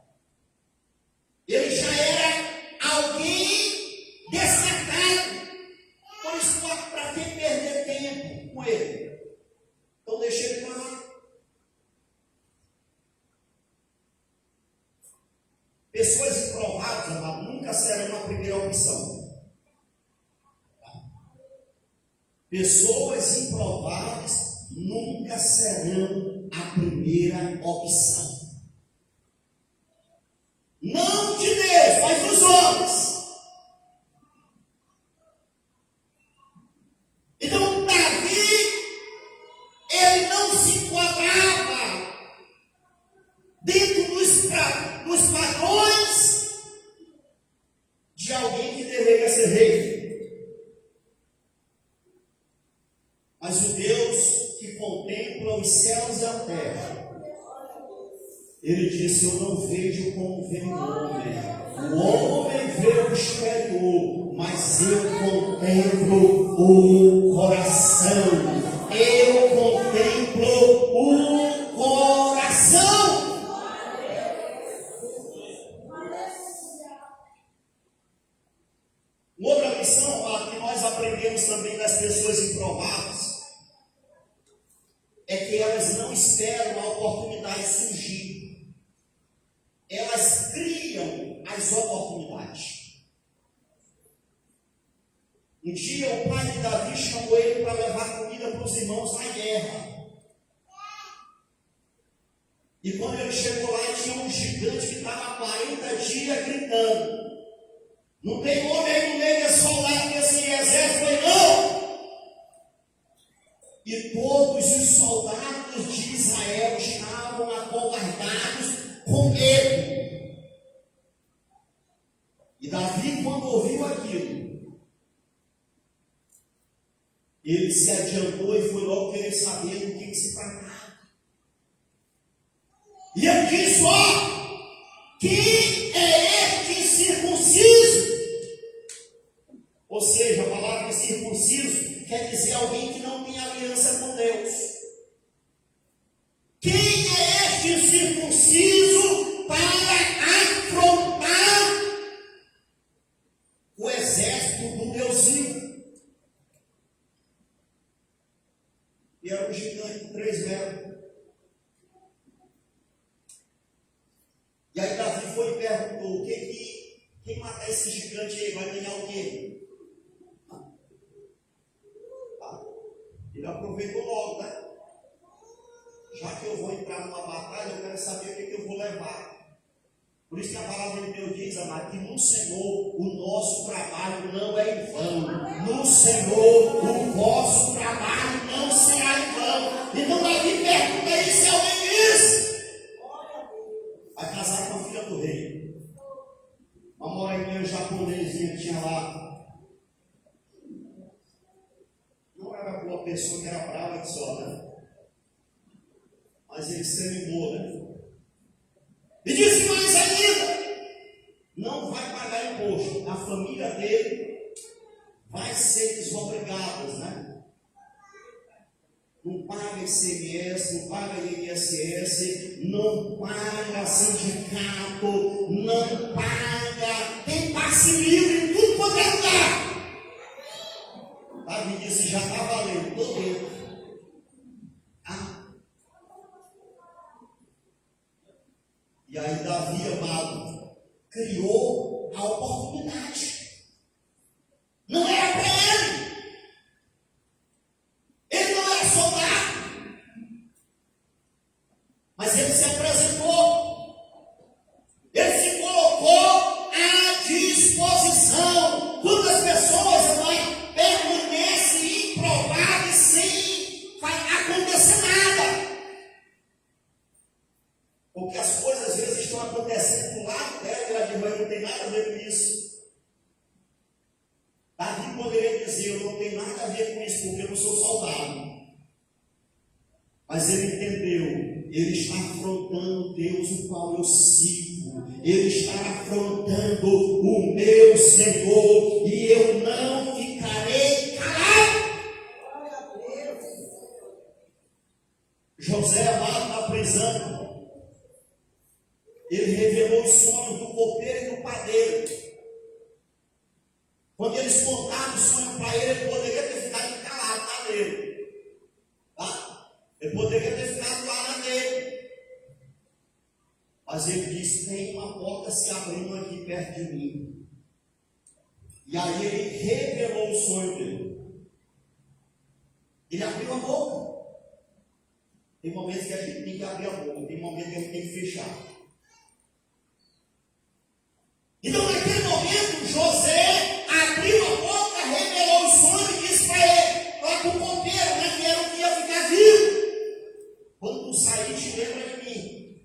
Ele já era alguém descartado. Por isso, para que perder tempo com ele? Então deixa ele lá. Pessoas improváveis, amado, nunca serão a primeira opção. Pessoas improváveis nunca serão a primeira opção. Não de Deus, mas dos homens. Então, Davi, ele não se enquadrava dentro dos padrões de alguém que deveria ser rei. Mas o Deus que contempla os céus e a terra, ele disse: eu não vejo como vê o homem. O homem vê o exterior, mas eu contemplo o coração. Eu contemplo o coração. Outra lição que nós aprendemos também das pessoas improváveis é que elas não esperam a oportunidade surgir. Elas criam as oportunidades. Um dia o pai de Davi chamou ele para levar comida para os irmãos na guerra. E quando ele chegou lá, tinha um gigante que estava há 40 dias gritando: não tem homem aí no meio desse soldado desse exército aí não. E todos os soldados de Israel estavam acovardados com medo. E Davi, quando ouviu aquilo, ele se adiantou e foi logo querer saber do que se tratava. E ele disse: ó, quem é este circunciso? Ou seja, a palavra circunciso quer dizer alguém que não tem aliança com Deus. Quem é este circunciso para afrontar o exército do Deusinho? E era um gigante com 3 metros. E aí Davi foi e perguntou: quem matar esse gigante aí vai ganhar o quê? Ele aproveitou logo, né? Já que eu vou entrar numa batalha, eu quero saber o que eu vou levar. Por isso que a palavra de Deus diz, amado, que no Senhor o nosso trabalho não é em vão. No Senhor o vosso trabalho não será em vão. Então Davi pergunta aí se alguém diz: vai casar com a filha do rei. Uma moreninha japonesinha que tinha lá. Não era uma pessoa que era brava que só, né? Mas ele se animou, né? E disse mais ainda: não vai pagar imposto. A família dele vai ser desobrigada, né? Não paga ICMS, não paga INSS, não paga sindicato, não paga, tem passe livre em tudo quanto é lugar. Davi disse: já está valendo, estou dentro. E aí Davi, amado, criou a oportunidade. Não era para ele. Ele não era soldado. Mas ele se apresentou. Ele se colocou à disposição. Quantas pessoas, irmão, permanecem improváveis sem acontecer nada? Porque as coisas às vezes estão acontecendo do lado dela e ela diz: mas não tem nada a ver com isso. Davi poderia dizer: eu não tenho nada a ver com isso, porque eu não sou soldado. Mas ele entendeu: ele está afrontando Deus, o qual eu sigo. Ele está afrontando o meu Senhor, e eu não ficarei calado. José, amado, na prisão, ele revelou os sonhos do copeiro e do padeiro. Quando eles contaram o sonho para ele, ele poderia ter ficado calado lá dele. Tá? Ele poderia ter ficado lá na dele. Mas ele disse: tem uma porta se abrindo aqui perto de mim. E aí ele revelou o sonho dele. Ele abriu a boca. Tem momentos que a gente tem que abrir a boca, tem momentos que a gente tem que fechar. Então, naquele momento, José abriu a boca, revelou o sonho e disse para ele, para o copeiro, né, que era o que ia ficar vivo: quando tu sair, te lembra de mim.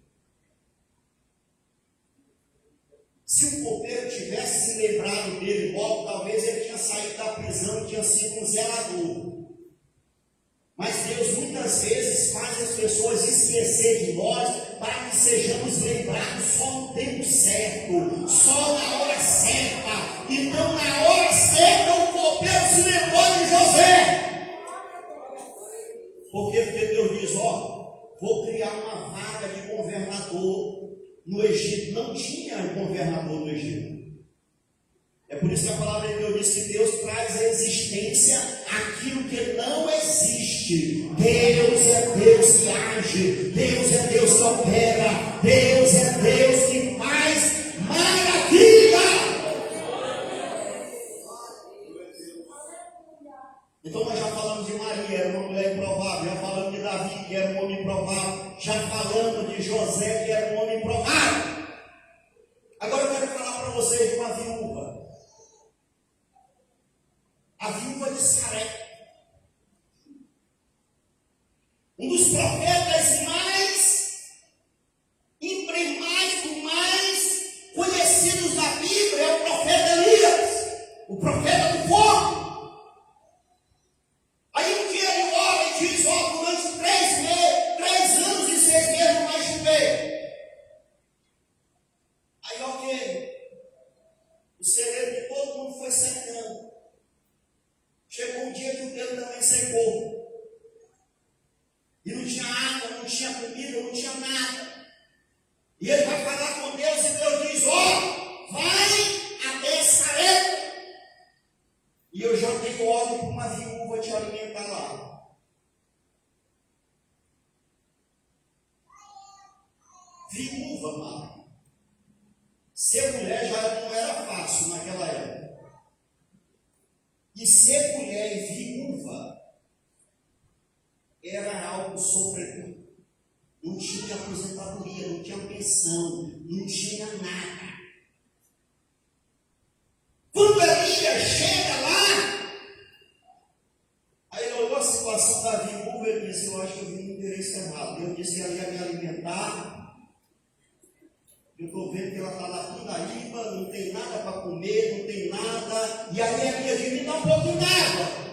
Se o copeiro tivesse se lembrado dele logo, talvez ele tinha saído da prisão e tinha sido um zelador. Mas Deus muitas vezes faz as pessoas esquecer de nós para que sejamos lembrados só no tempo certo, só na hora certa. Então, na hora certa, o copeiro se lembrou de José. Por quê? Porque Deus diz: ó, vou criar uma vaga de governador no Egito. Não tinha governador no Egito. É por isso que a palavra de Deus diz que Deus traz à existência aquilo que não existe. Deus é Deus que age, Deus é Deus que opera, Deus é Deus que faz maravilha. Então nós já falamos de Maria, era uma mulher improvável, já falamos de Davi, que era um homem improvável, já falamos de José, que era um homem improvável. Agora eu quero falar para vocês de uma viúva. A viúva de Sarepta. Um dos profetas mais emblemáticos, mais conhecidos da Bíblia é o profeta Elias, o profeta do fogo. Aí um dia ele ora e diz: ó, durante 3 anos e 6 meses não vai chover. Aí ok, o celeiro de todo mundo foi secando. Chegou um dia que o dedo também secou. E não tinha água, não tinha comida, não tinha nada. E ele vai falar com Deus e Deus diz: ó, vai até Sarepta. E eu já tenho ordem para uma viúva te alimentar lá. Viúva, mano. Ser mulher já não era fácil naquela época. E ser mulher e viúva era algo sofredor. Não tinha aposentadoria, não tinha pensão, não tinha nada. Quando Elias chega lá, aí ele olhou a situação da viúva e disse: eu acho que eu vim no endereço errado. Eu disse que ela ia me alimentar. Eu estou vendo que ela está na pindaíba, não tem nada para comer, não tem nada. E aí a minha diz: me dá um pouquinho d'água.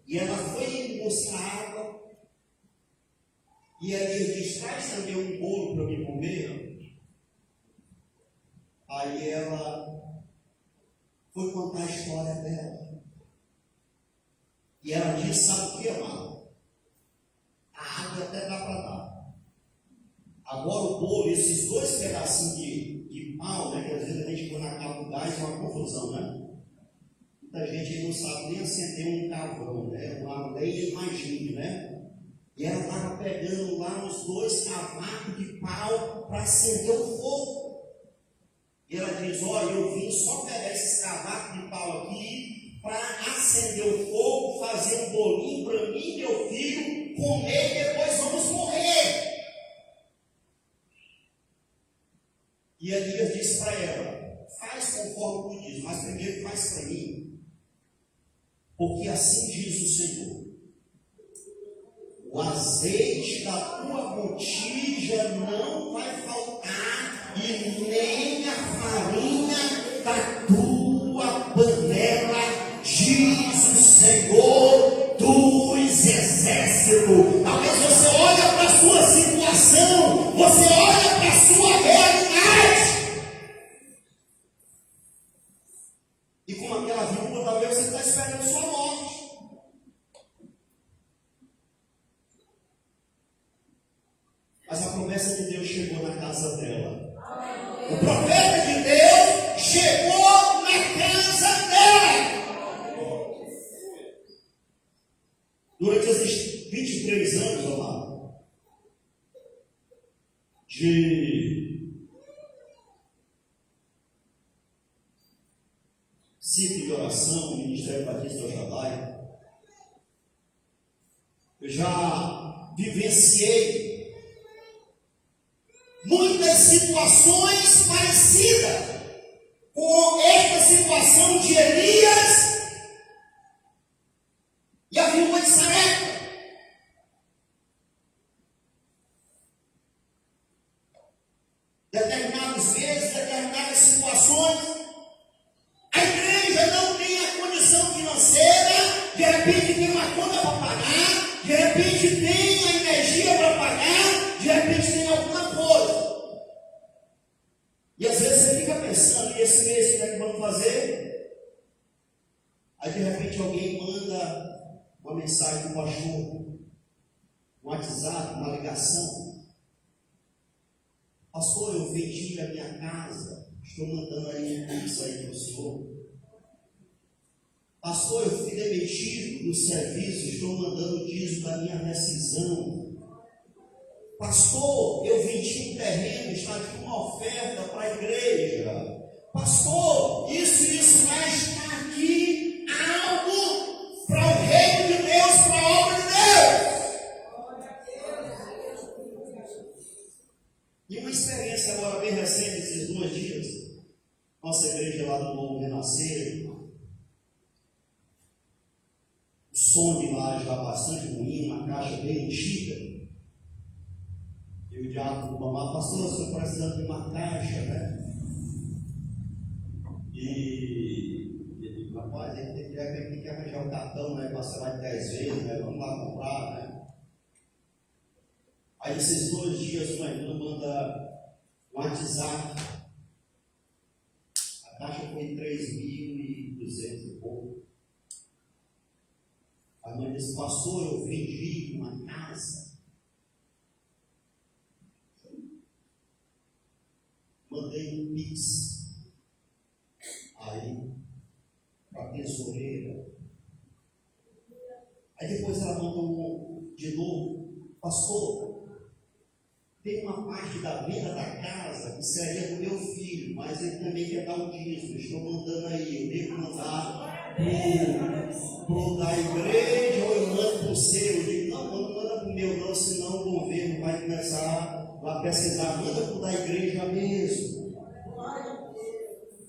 E ela foi buscar água. E aí diz: traz também um bolo para me comer. Aí ela foi contar a história dela. E ela disse: sabe o que, amado? A água até dá para dar. Agora o bolo, esses 2 pedacinhos de pau, né, que às vezes a gente põe na capa do gás, é uma confusão, né? Muita gente não sabe nem acender um carvão, né? Uma lenha, imagine, né? E ela estava pegando lá os 2 cavacos de pau para acender o fogo. E ela diz: olha, eu vim só pegar esses cavacos de pau aqui para acender o fogo, fazer um bolinho para mim e meu filho comer e depois vamos morrer. E Elias disse para ela: faz conforme tu diz, mas primeiro faz para mim. Porque assim diz o Senhor: o azeite da tua botija não vai faltar, e nem a farinha da tua panela, diz o Senhor dos exércitos. Talvez você olhe para a sua situação, você olha para a sua realidade. E como aquela viúva, talvez você está esperando sua morte. Mas a promessa de Deus chegou na casa dela. O profeta de Deus chegou na casa dela. Durante esses 23 anos, amado, de ciclo de oração, Ministério Batista Oxalá, eu já vivenciei muitas situações parecidas com esta situação de Elias e a viúva de Sarepta. Determinados meses, determinadas situações, a igreja não tem a condição financeira, de repente tem uma conta para pagar, de repente tem a energia para pagar, de repente tem alguma coisa. E às vezes você fica pensando, e esse mês como é que vamos fazer? Aí de repente alguém manda uma mensagem do pastor, um WhatsApp, uma ligação. Pastor, eu vendi a minha casa, estou mandando aí um pix aí para o senhor. Pastor, eu fui demitido do serviço, estou mandando o dízimo da minha rescisão. Pastor, eu vendi um terreno, está aqui uma oferta para a igreja. Pastor, isso mais está aqui algo para o reino de Deus, para a obra de Deus. E uma experiência agora bem recente, esses 2 dias, nossa igreja lá do Novo Renascer, o som de lá já bastante ruim, uma caixa bem antiga. E o diácono falou, pastor, você está precisando de uma caixa, né? E rapaz, a gente tem que arranjar um cartão, né? Parcelar de 10 vezes, né? Vamos lá comprar, né? Aí esses 2 dias uma irmã manda um WhatsApp. A taxa foi 3.200 e pouco. A mãe disse, pastor, eu vendi uma casa. Mandei um pix. Aí, para a tesoureira. Aí depois ela mandou de novo, pastor, tem uma parte da venda da casa que seria do meu filho, mas ele também quer dar um dízimo. Estou mandando aí, eu devo mandar pro da igreja ou eu mando para o seu? Eu digo, não manda para o meu não, senão o governo vai começar a pesquisar, manda para o da igreja mesmo.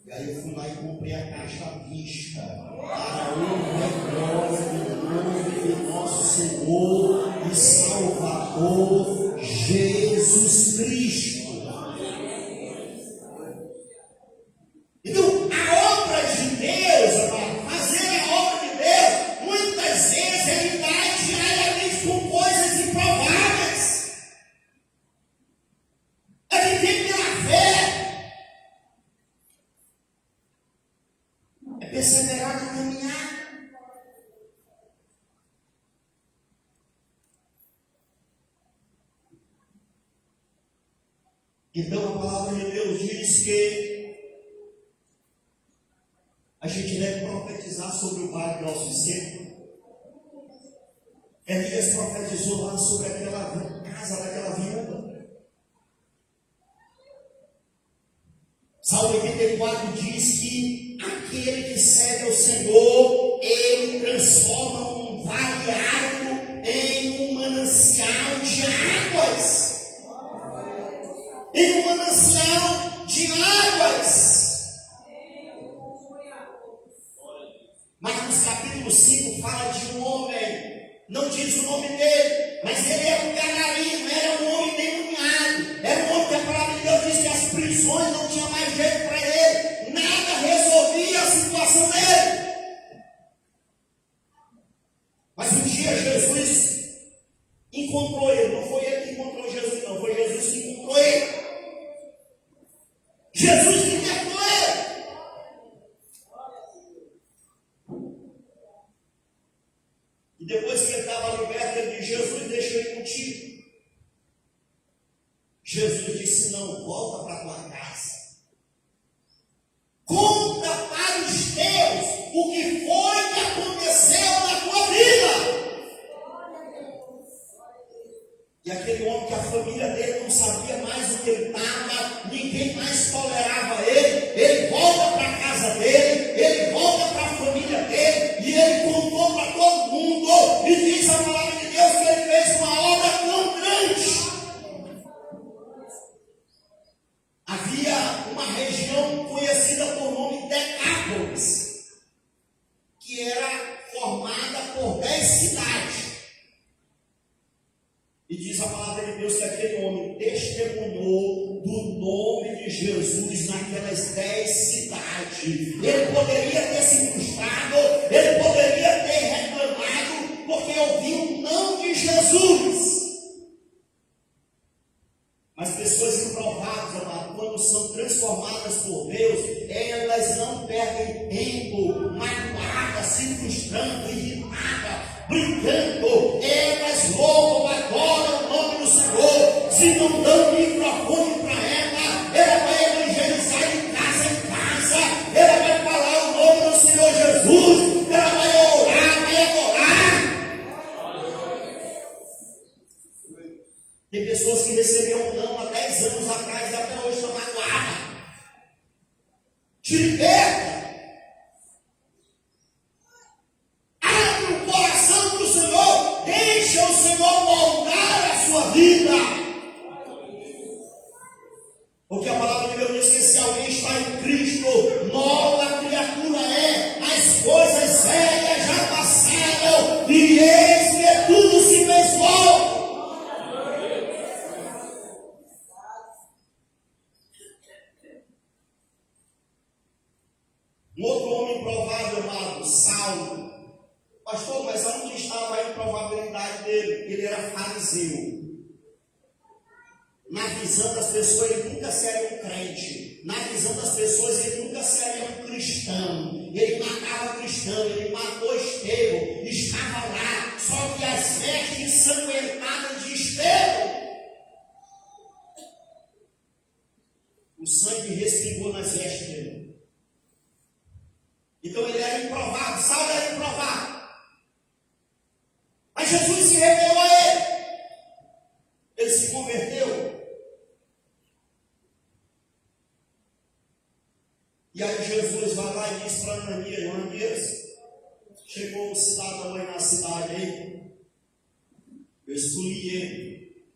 E aí eu fui lá e comprei a caixa à vista, para a honra e glória do nome do nosso Senhor e Salvador Jesus Cristo. Então, a obra de Deus, fazer a obra de Deus, muitas vezes Ele vai diariamente com coisas improváveis. A gente tem que ter a fé, é perseverar de caminhar. Então a palavra de Deus diz que a gente deve profetizar sobre o vale grosso e seco. Elias profetizou lá sobre aquela casa daquela viúva. Salmo 84 diz que aquele que serve ao Senhor, Ele transforma um vale árido em um manancial de águas. Em um manancial de águas. Marcos capítulo 5 fala de um homem, não diz o nome dele, mas ele era um gadareno, era um homem endemoniado, era um homem que a palavra de Deus diz que as prisões não tinham mais jeito para ele, nada resolvia a situação dele. Mas um dia Jesus encontrou ele, não foi ele que encontrou Jesus, não, foi Jesus que encontrou ele. Jesus libertou ele. E depois que ele estava liberto, ele disse, Jesus, deixa eu ir contigo. Jesus disse, não, volta para a tua casa. Conta para os teus o que foi que aconteceu na tua vida. E E aquele homem que a família dele não sabia mais o que ele estava, ninguém mais tolerava ele volta para a casa dele, ele volta para a família dele, e ele contou para todo mundo, e diz a palavra de Deus que ele fez uma obra tão grande. Havia uma região conhecida por nome Decápolis, que era formada por 10 cidades. E diz a palavra de Deus que aquele homem testemunhou do nome de Jesus naquelas 10 cidades. Ele poderia ter se frustrado, ele poderia ter reclamado, porque ouviu o nome de Jesus. Mas pessoas improváveis, amado, quando são transformadas por Deus, elas não perdem tempo magoadas, se frustrando, irritadas, brincando. Elas louvam, adoram o nome do Senhor. Se não dão microfone para ela vai evangelizar de casa em casa, ela vai falar o nome do Senhor Jesus, ela vai orar, vai adorar. Tem pessoas que receberam não há 10 anos atrás e até hoje estão magoadas. Te liberta. Abre o coração para o Senhor. Deixa o Senhor moldar a sua vida. Porque a palavra de Deus diz que se alguém está em Cristo, nova criatura é. As coisas velhas já passaram e eis que tudo se fez novo. Um outro homem improvável, amado, Saulo. Pastor, mas onde estava a improbabilidade dele? Ele era fariseu. Na visão das pessoas, ele nunca seria um crente. Na visão das pessoas, ele nunca seria um cristão. Ele matava cristão, ele matou Estevão, estava lá. Só que as vestes ensanguentadas de Estevão, o sangue respingou nas vestes dele. Então ele era improvável, Saulo era improvável. Mas Jesus se revelou a ele. Ele se converteu. E aí Jesus vai lá e diz para Ananias, chegou um cidadão aí na cidade aí, eu escolhi ele.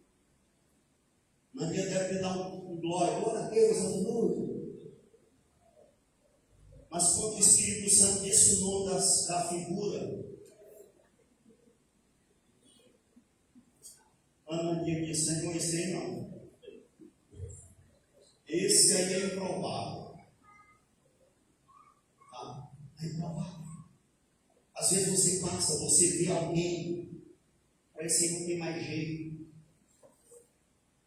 Ananias deve ter dado um glória, glória a Deus, aleluia. Mas quando o Espírito Santo disse o nome da figura, Ananias disse, não conheci não. Esse aí é improvável. É improvável. Às vezes você passa, você vê alguém, parece que não tem mais jeito.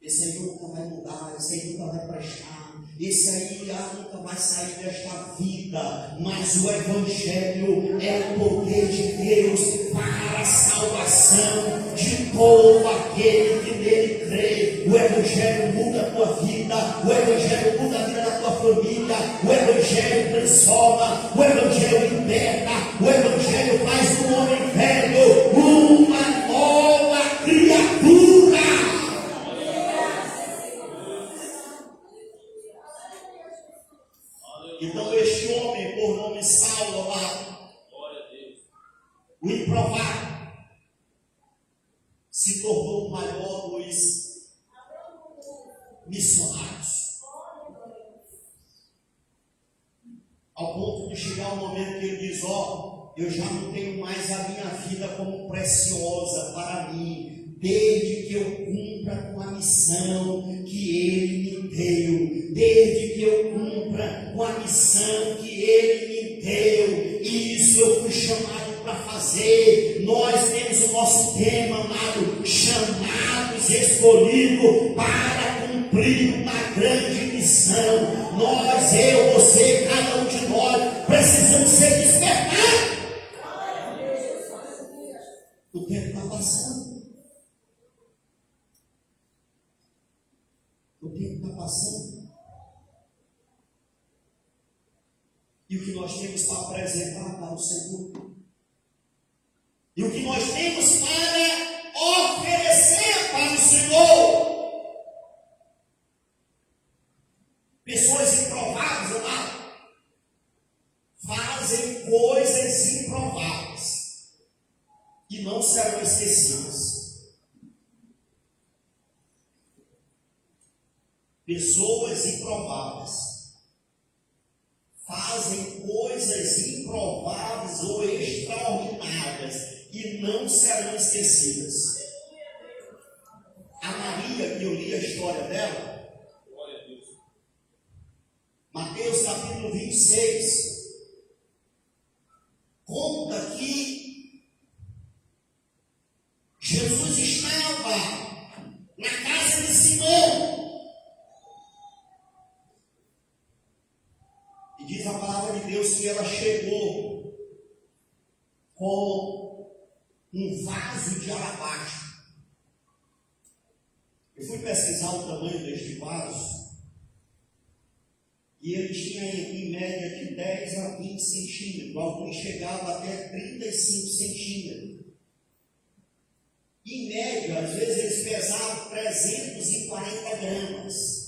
Esse aí nunca vai mudar, esse aí nunca vai prestar. Esse aí nunca vai sair desta vida, mas o Evangelho é o poder de Deus para a salvação de todo aquele que nele crê. O Evangelho muda a tua vida, o Evangelho muda a vida da tua família, o Evangelho transforma, o Evangelho liberta, o Evangelho faz do homem velho uma nova criatura. Então este homem, por nome Saulo, o improvável, se tornou o maior dos missionários. Ao ponto de chegar o momento que ele diz, eu já não tenho mais a minha vida como preciosa para mim, desde que eu cumpra com a missão que ele me deu, desde que eu cumpra com a missão que ele me deu. Isso eu fui chamado para fazer. Nós temos o nosso tema, amado, chamados, escolhidos para cumprir uma grande missão. Nós, eu, você, cada um de nós, precisamos ser despertados. O tempo está passando. O tempo está passando. E o que nós temos para apresentar para o Senhor? E o que nós temos para oferecer para o Senhor? Pessoas improváveis fazem coisas improváveis ou extraordinárias e não serão esquecidas. A Maria, que eu li a história dela, Mateus capítulo 26, conta que Jesus estava na casa de Simão. E diz a palavra de Deus que ela chegou com um vaso de alabastro. Eu fui pesquisar o tamanho deste vaso e ele tinha em média de 10 a 20 centímetros. Alguns chegavam até 35 centímetros. Em média, às vezes eles pesavam 340 gramas.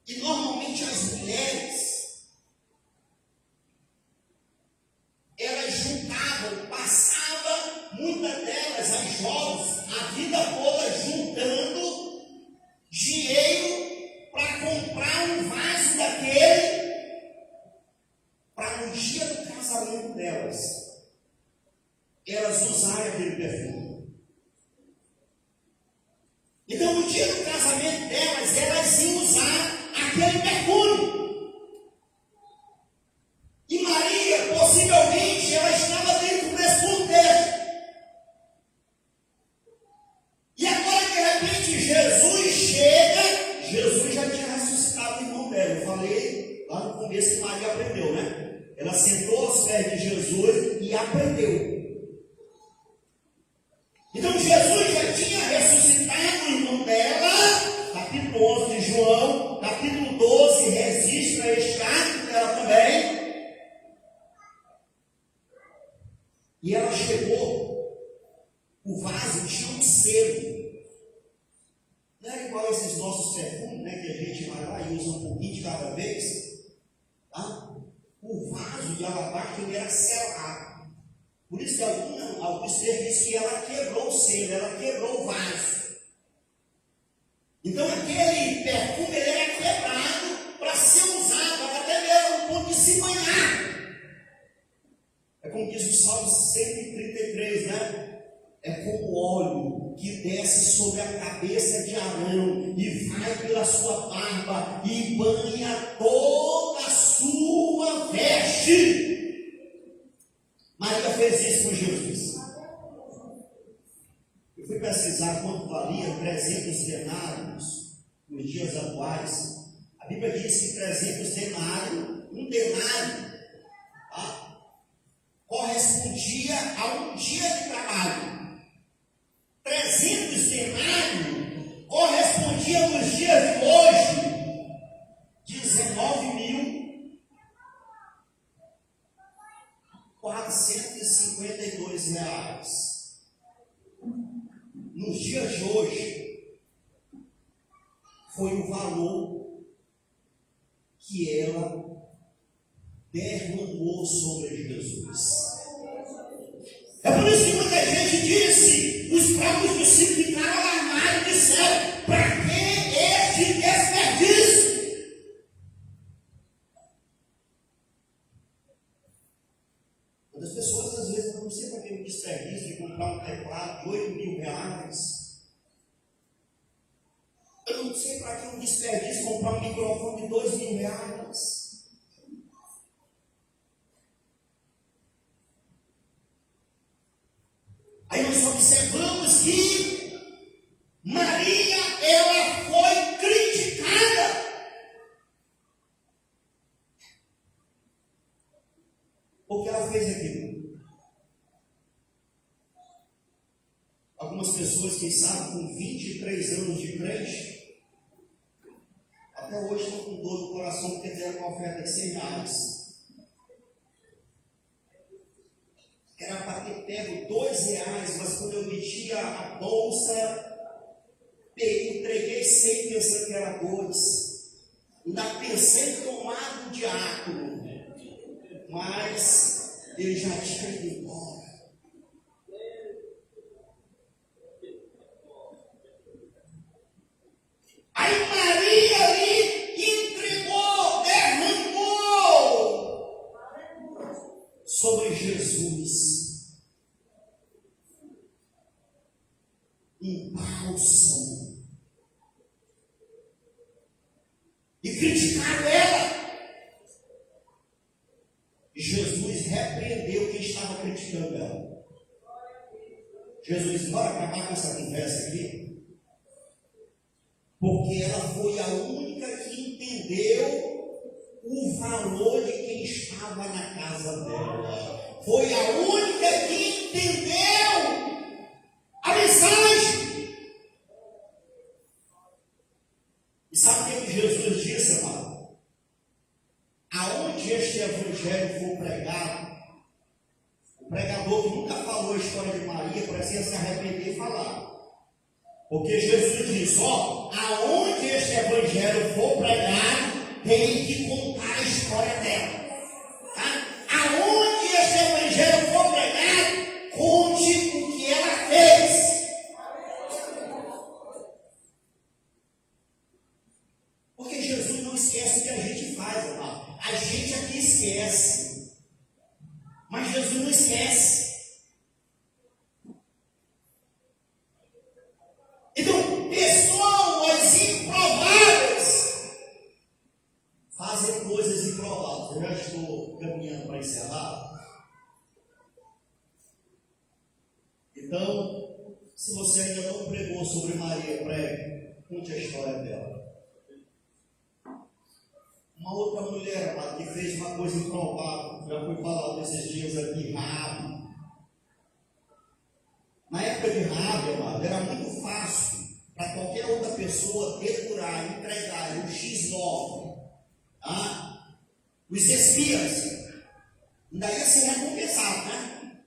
E normalmente as mulheres, elas juntavam, passavam, muitas delas, as jovens, a vida toda juntando dinheiro para comprar um vaso daquele, para no dia do casamento delas, elas usarem aquele perfume. Então, no dia do casamento delas, elas iam usar aquele perfume. E Maria, possivelmente, ela estava dentro desse contexto. E agora, de repente, Jesus chega. Jesus já tinha ressuscitado o irmão dela. Eu falei lá no começo que Maria aprendeu, né? Ela sentou aos pés de Jesus e aprendeu. Então Jesus já tinha ressuscitado o irmão dela, capítulo 11 de João, capítulo 12 registra este ato dela também. E ela chegou, o vaso tinha um selo. Não é igual esses nossos perfumes, né, que a gente vai lá e usa um pouquinho de cada vez. Tá? O vaso de alabastro ele era selado. Por isso que alguns termos que ela quebrou o selo, ela quebrou o vaso. Então aquele perfume ele era quebrado para ser usado, até mesmo um ponto de se banhar. É como diz o Salmo 133, né? É como óleo que desce sobre a cabeça de Arão e vai pela sua barba e banha toda a sua veste. Maria fez isso com Jesus. Eu fui pesquisar quanto valia 300 denários nos dias atuais. A Bíblia diz que 300 denários, um denário, tá, correspondia a um dia de trabalho. 300 denários correspondia nos dias de hoje 19.452 reais. Nos dias de hoje, foi o valor que ela derramou sobre Jesus. É por isso que muita gente disse, os próprios discípulos ficaram alarmados e disseram, para que este desperdício? As pessoas às vezes não sei para que o desperdício de comprar um teclado de 8 mil reais. Eu não sei para que um desperdício comprar um microfone de 2 mil reais. Aí nós observamos que Maria, ela foi criticada. Porque ela fez aquilo. Algumas pessoas, quem sabe, com 23 anos de crente, até hoje estão com dor no coração porque deram uma oferta de 100 reais. Era para ter pego 2 reais, mas quando eu metia a bolsa, entreguei 100 pensando que era 2. Ainda pensei em tomar um diácono, mas ele já tinha ido embora. um bálsamo. E criticaram ela. E Jesus repreendeu quem estava criticando ela. Jesus disse: bora acabar com essa conversa aqui. Porque ela foi a única que entendeu o valor de quem estava na casa dela. Foi a única que entendeu a mensagem. E sabe o que Jesus disse, amado? Aonde este evangelho for pregado, o pregador que nunca falou a história de Maria precisa se arrepender e falar. Porque Jesus diz: ó, aonde este evangelho for pregado, tem que contar a história dela. Tá? Aonde este evangelho for pregado, conte o que ela fez. Porque Jesus não esquece o que a gente faz, amado. A gente aqui esquece. Mas Jesus não esquece. Então, pessoas improváveis fazem coisas improváveis. Eu já estou caminhando para encerrar. Então, se você ainda não pregou sobre Maria, pregue. Conte a história dela. Uma outra mulher, amado, que fez uma coisa improvável, já foi falado nesses dias aqui, Raabe. Na época de Raabe, amado, era muito fácil para qualquer outra pessoa depurar, entregar um X9, os espias, ainda ia ser recompensado, né?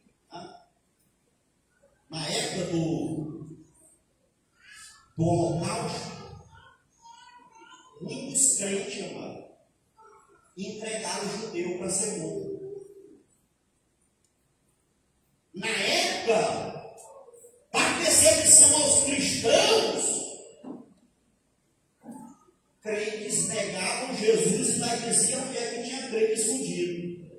Na época do Holocausto, muitos crentes, amado, entregaram o judeu para ser morto. Na época da perseguição aos cristãos, crentes negavam Jesus e ainda diziam que é que tinha crente escondido.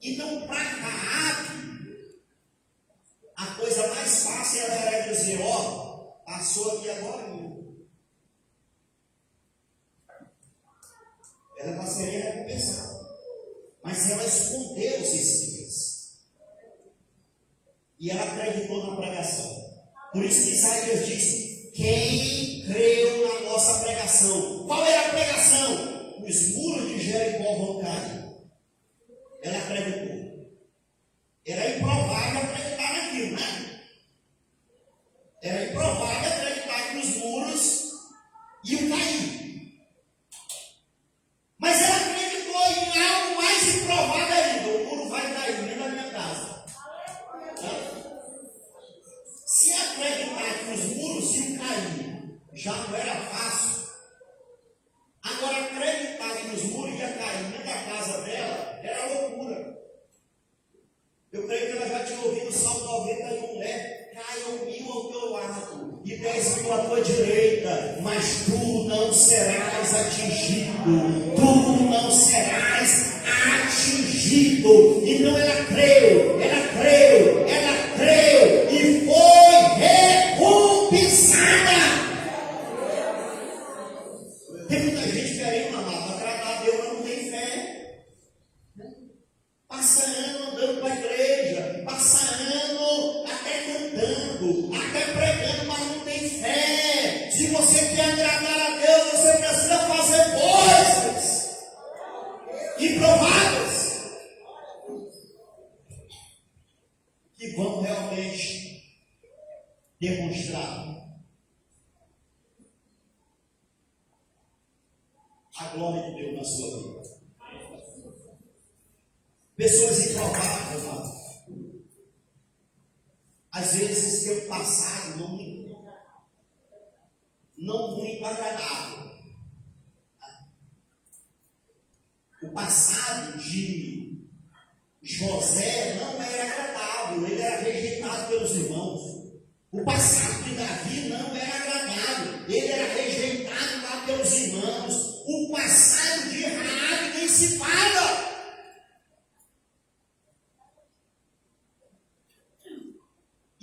Então, para Raabe, a coisa mais fácil era dizer: ó, passou aqui agora. Ela seria recompensada. Mas ela escondeu os espias. E ela acreditou na pregação. Por isso que Isaías disse: quem creu na nossa pregação? Qual era a pregação? Os muros de Jericó vão cair. Ela acreditou. Era improvável acreditar naquilo, né? Era improvável acreditar que os muros iam cair. Mas ela acreditou em algo mais improvável ainda: o muro vai cair dentro da minha casa. Se acreditar que os muros iam cair já não era fácil, agora acreditar que os muros iam cair dentro da casa dela era loucura. Eu creio que ela já tinha ouvido o Salmo 91, né? Caiam 1000 ao teu lado e 10.000 à tua direita, mas tu não serás atingido. Tu não serás atingido. Então ela creu e foi recompensada. Tem muita gente querendo, amado, agradar a Deus, mas não tem fé. Passa ano andando para a igreja, passa ano até cantando, até pregando, mas não tem fé. Se você quer agradar a Deus, você precisa fazer coisas improváveis que vão realmente demonstrar a glória de Deus na sua vida. Pessoas improváveis, amado. Às vezes tem um passado não muito agradável. O passado de José não era agradável, ele era rejeitado pelos irmãos. O passado de Davi não era agradável, ele era rejeitado lá pelos irmãos. O passado de Raabe nem se fala.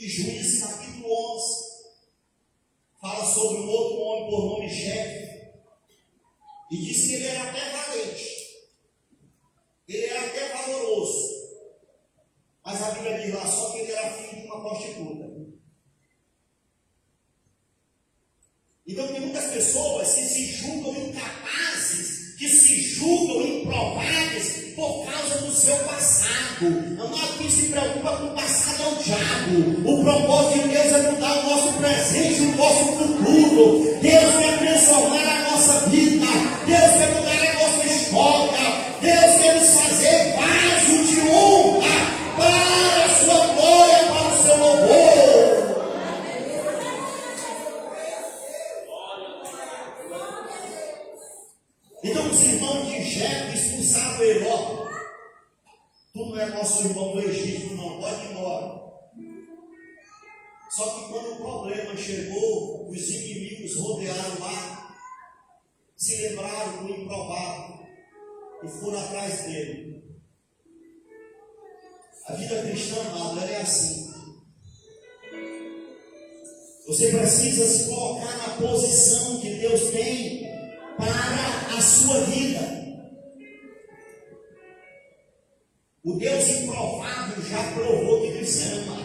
Juízes capítulo 11 fala sobre um outro homem por nome Jefe, e diz que ele era até valente, ele era até valoroso, mas a Bíblia diz lá só que ele era filho de uma prostituta. Então tem muitas pessoas que se julgam incapazes, que se julgam improváveis por causa do seu passado. Amado, quem se preocupa com o passado é o diabo. O propósito de Deus é mudar o nosso presente, o nosso futuro. Deus quer transformar a nossa vida. Deus quer mudar a nossa história. Deus quer nos fazer vaso de honra para a sua glória, para o seu louvor. Então os irmãos de Jefe expulsaram Eló. Tu não é nosso irmão do Egito, não, pode ir embora. Só que quando o problema chegou, os inimigos rodearam lá, se lembraram do improvável e foram atrás dele. A vida cristã, amado, ela é assim. Você precisa se colocar na posição que Deus tem para a sua vida. O Deus improvável já provou que nos ama.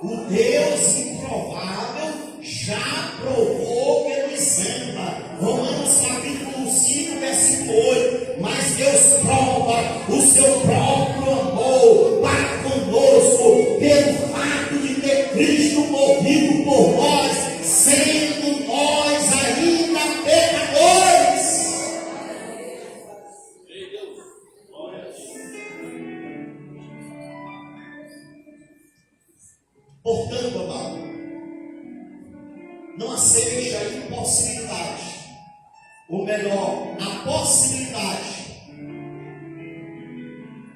O Deus improvável já provou que nos ama. Romanos capítulo 5, versículo 8. Mas Deus prova o seu próprio amor para conosco pelo fato de ter Cristo morrido por nós, sendo nós ainda pecadores. Portanto, amado, não aceite a impossibilidade, ou melhor, a possibilidade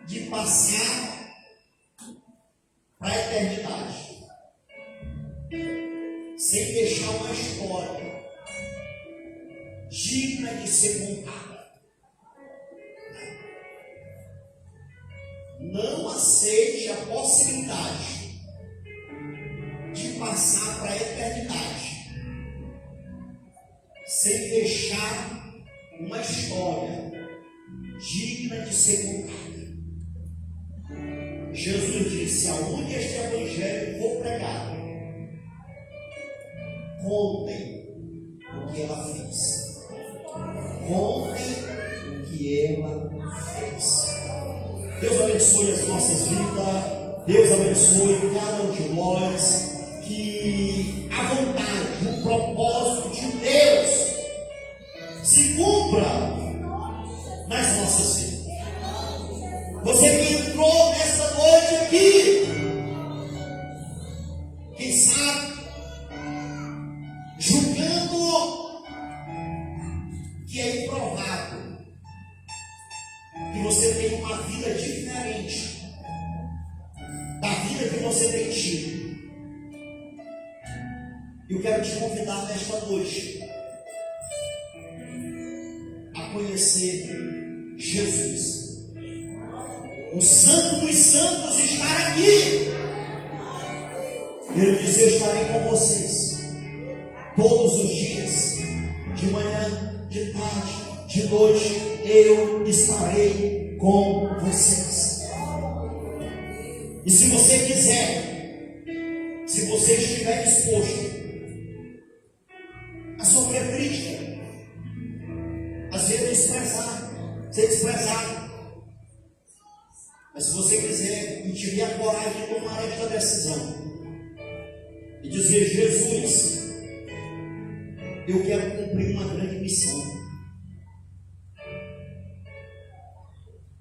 de passar para a eternidade sem deixar uma história digna de ser contada. Não aceite a possibilidade de passar para a eternidade sem deixar uma história digna de ser contada. Jesus disse: aonde este evangelho for pregado, contem o que ela fez. Contem o que ela fez. Deus abençoe as nossas vidas. Deus abençoe cada um de nós. Que a vontade, o propósito de Deus se cumpra nas nossas vidas. Você que entrou nessa noite aqui, quem sabe, julgando que é improvável que você tenha uma vida diferente da vida que você tem tido. Eu quero te convidar nesta noite a conhecer Jesus. O Santo dos Santos está aqui. Ele diz: eu estarei com vocês todos os dias, de manhã, de tarde, de noite, eu estarei com vocês. E se você quiser, se você estiver disposto a sofrer crítica, às vezes ser desprezado, mas se você quiser e tiver a coragem de tomar esta decisão e dizer: Jesus, eu quero cumprir uma grande missão.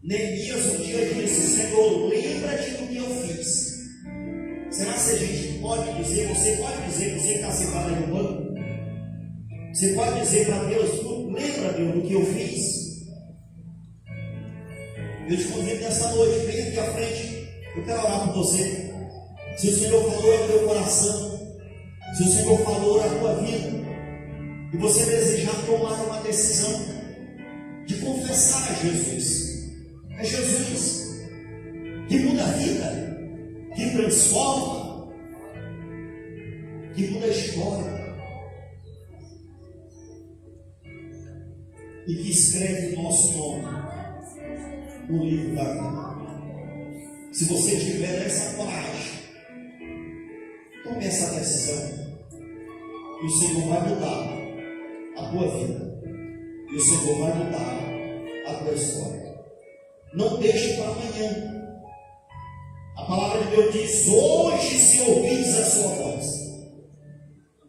Neemias um dia disse: Senhor, lembra-te do que eu fiz. Será que a gente pode dizer, você pode dizer, você está sentado aí no banco, você pode dizer para Deus: lembra, Deus, do que eu fiz? Eu te convido nessa noite, vem aqui à frente, eu quero orar por você. Se o Senhor falou ao teu coração, se o Senhor falou na tua vida, e você desejar tomar uma decisão de confessar a Jesus, é Jesus que muda a vida, que transforma, que muda a história e que escreve o nosso nome no livro da vida. Se você tiver essa coragem, tome essa decisão e o Senhor vai mudar a tua vida e o Senhor vai mudar a tua história. Não deixe para amanhã. A palavra de Deus diz: hoje, se ouvis a sua voz,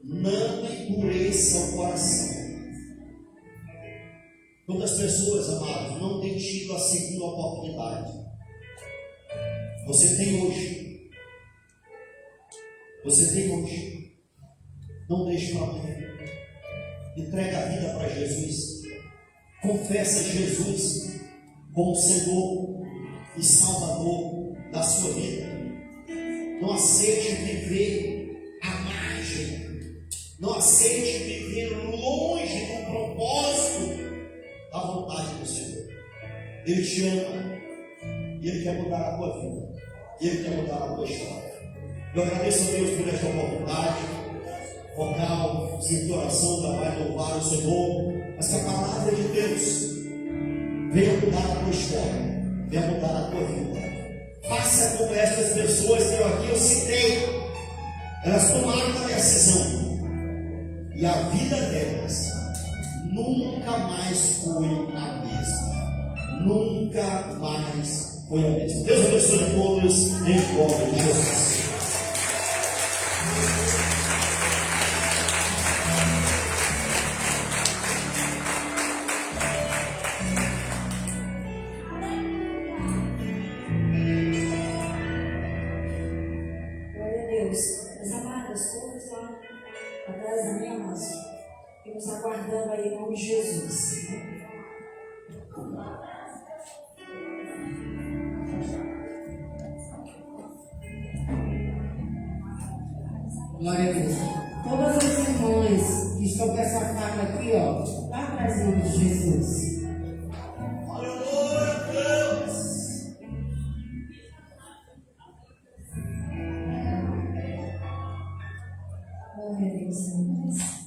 não endureça o coração. Quantas pessoas, amados, não têm tido a segunda oportunidade? Você tem hoje. Você tem hoje. Não deixe para amanhã. Entrega a vida para Jesus. Confessa Jesus como Senhor e Salvador da sua vida. Não aceite viver à margem. Não aceite viver longe do propósito da vontade do Senhor. Ele te ama e Ele quer mudar a tua vida. E Ele quer mudar a tua história. Eu agradeço a Deus por esta oportunidade vocal, de oração, vai louvar o Senhor. Mas que a palavra de Deus venha mudar a tua história, venha mudar a tua vida. Faça como estas pessoas que eu citei. Elas tomaram uma decisão e a vida delas nunca mais foi a mesma. Nunca mais foi a mesma. Deus abençoe a todos em nome de Jesus. Glória a Deus. As amadas, todas lá atrás da minha mãe, e nos aguardando aí em nome de Jesus. Glória a Deus. Todas as irmãs que estão com essa faca aqui, ó, lá atrás em nome de Jesus. Glória a Deus, amadas.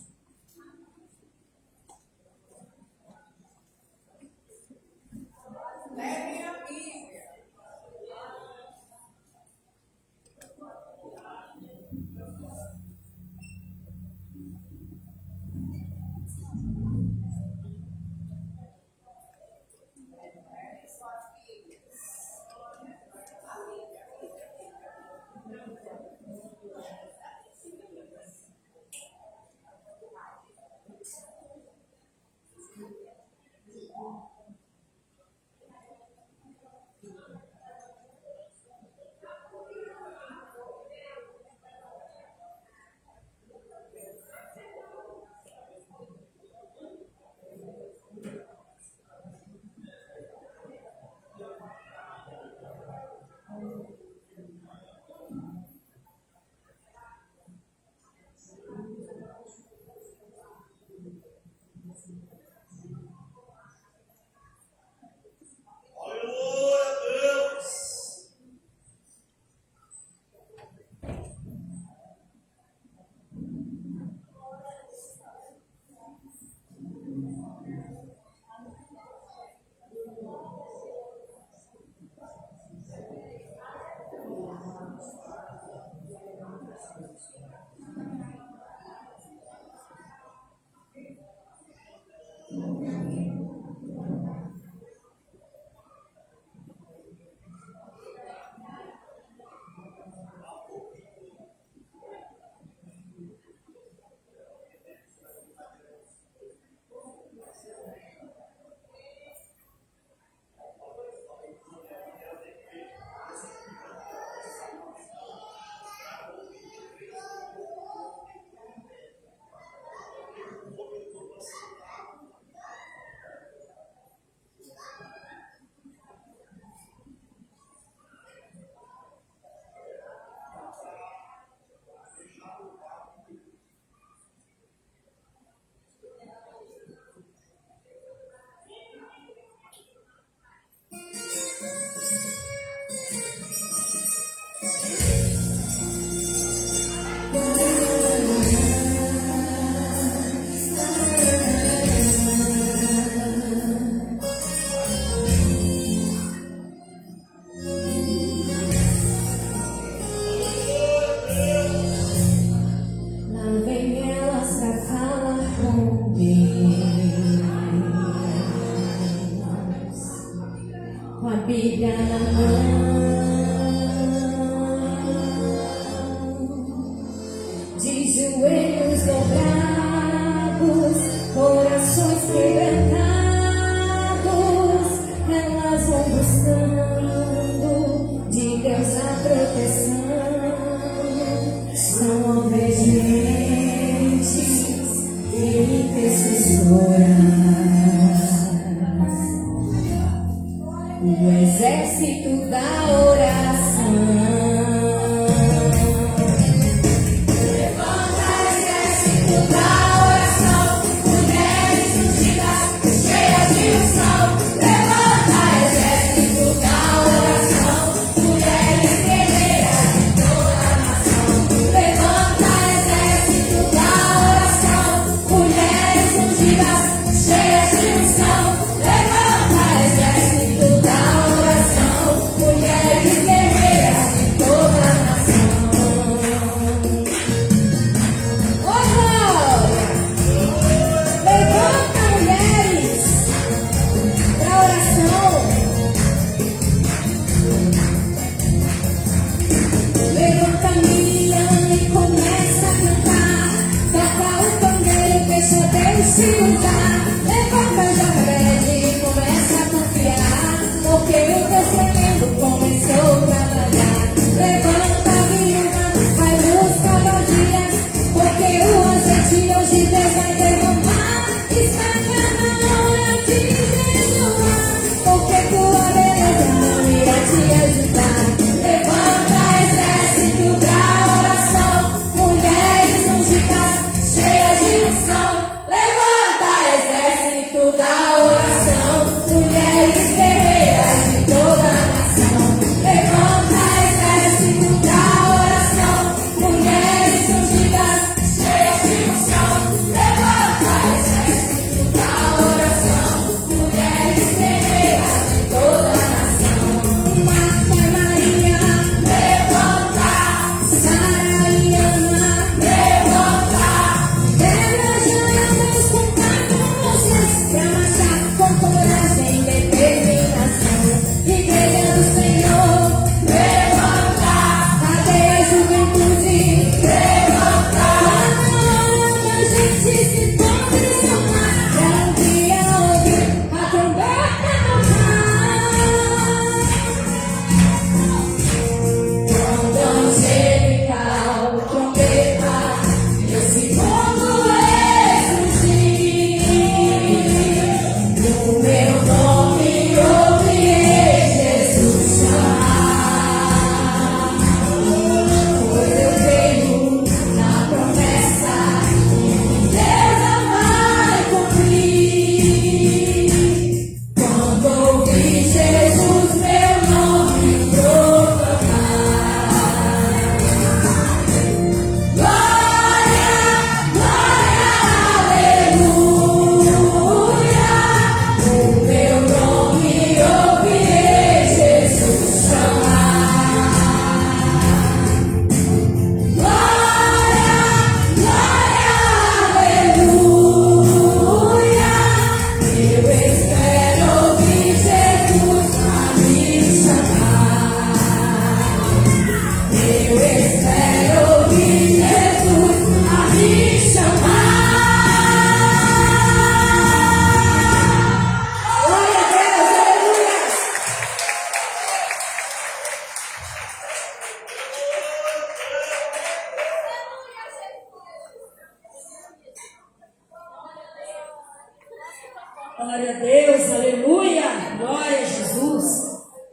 Glória a Deus, aleluia, glória a Jesus.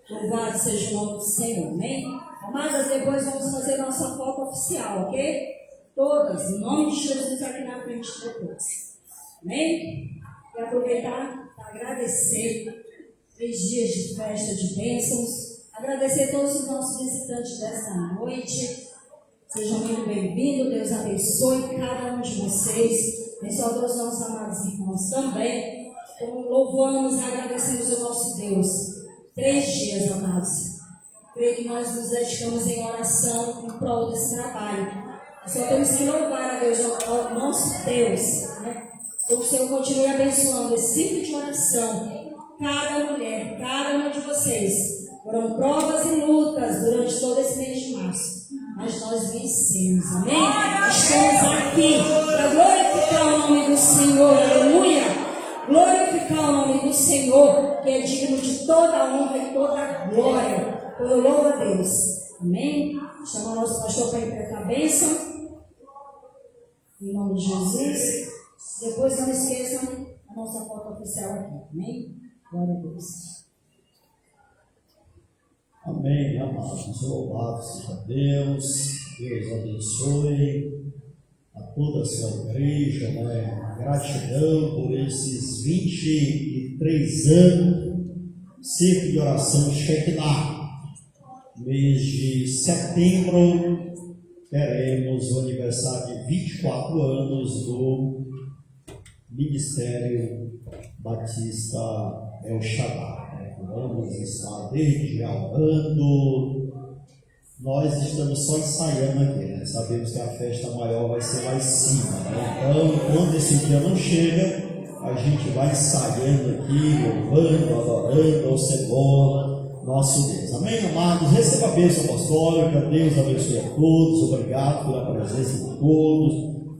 Louvado seja o nome do Senhor, amém? Amadas, depois vamos fazer nossa foto oficial, ok? Todas, em nome de Jesus, aqui na frente de todos, amém? E aproveitar para agradecer 3 dias de festa de bênçãos, agradecer a todos os nossos visitantes dessa noite. Sejam muito bem-vindos, Deus abençoe cada um de vocês, abençoe os nossos amados irmãos também. Então, louvamos e agradecemos o nosso Deus. 3 dias, amados. Creio que nós nos dedicamos em oração em prol desse trabalho. Só temos que louvar a Deus, ao nosso Deus, né? Então, o Senhor continue abençoando esse ciclo de oração. Cada mulher, cada um de vocês. Foram provas e lutas durante todo esse mês de março. Mas nós vencemos, amém? Estamos aqui para glorificar o nome do Senhor, aleluia! Glorificar o nome do Senhor, que é digno de toda honra e toda glória. Eu louvo a Deus, amém? Chama o nosso pastor para interpretar a bênção, em nome de Jesus. Depois não esqueçam a nossa foto oficial aqui, amém? Glória a Deus. Amém, amados. Louvado seja Deus. Deus abençoe a toda a sua igreja, né? Gratidão por esses 23 anos, ciclo de oração Shekinah. Mês de setembro, teremos o aniversário de 24 anos do Ministério Batista El Shaddai. Vamos estar desde já orando. Nós estamos só ensaiando aqui, né? Sabemos que a festa maior vai ser lá em cima, né? Então, quando esse dia não chega, a gente vai ensaiando aqui, louvando, adorando ao Senhor, nosso Deus. Amém, amados? Receba a bênção apostólica. Deus abençoe a todos. Obrigado pela presença de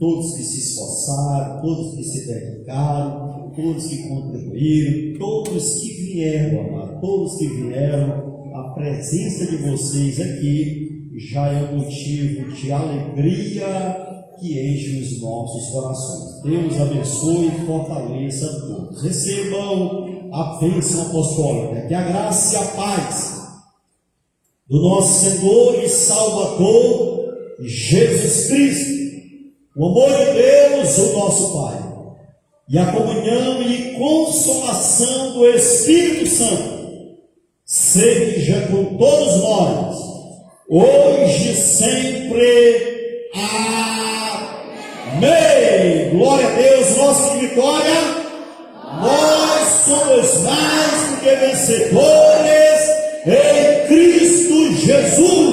todos que se esforçaram, todos que se dedicaram, todos que contribuíram, todos que vieram, amado, todos que vieram. A presença de vocês aqui já é um motivo de alegria que enche os nossos corações. Deus abençoe e fortaleça a todos. Recebam a bênção apostólica. Que a graça e a paz do nosso Senhor e Salvador Jesus Cristo, o amor de Deus, o nosso Pai, e a comunhão e consolação do Espírito Santo seja com todos nós, hoje e sempre. Amém. Glória a Deus. Nossa vitória, nós somos mais do que vencedores em Cristo Jesus.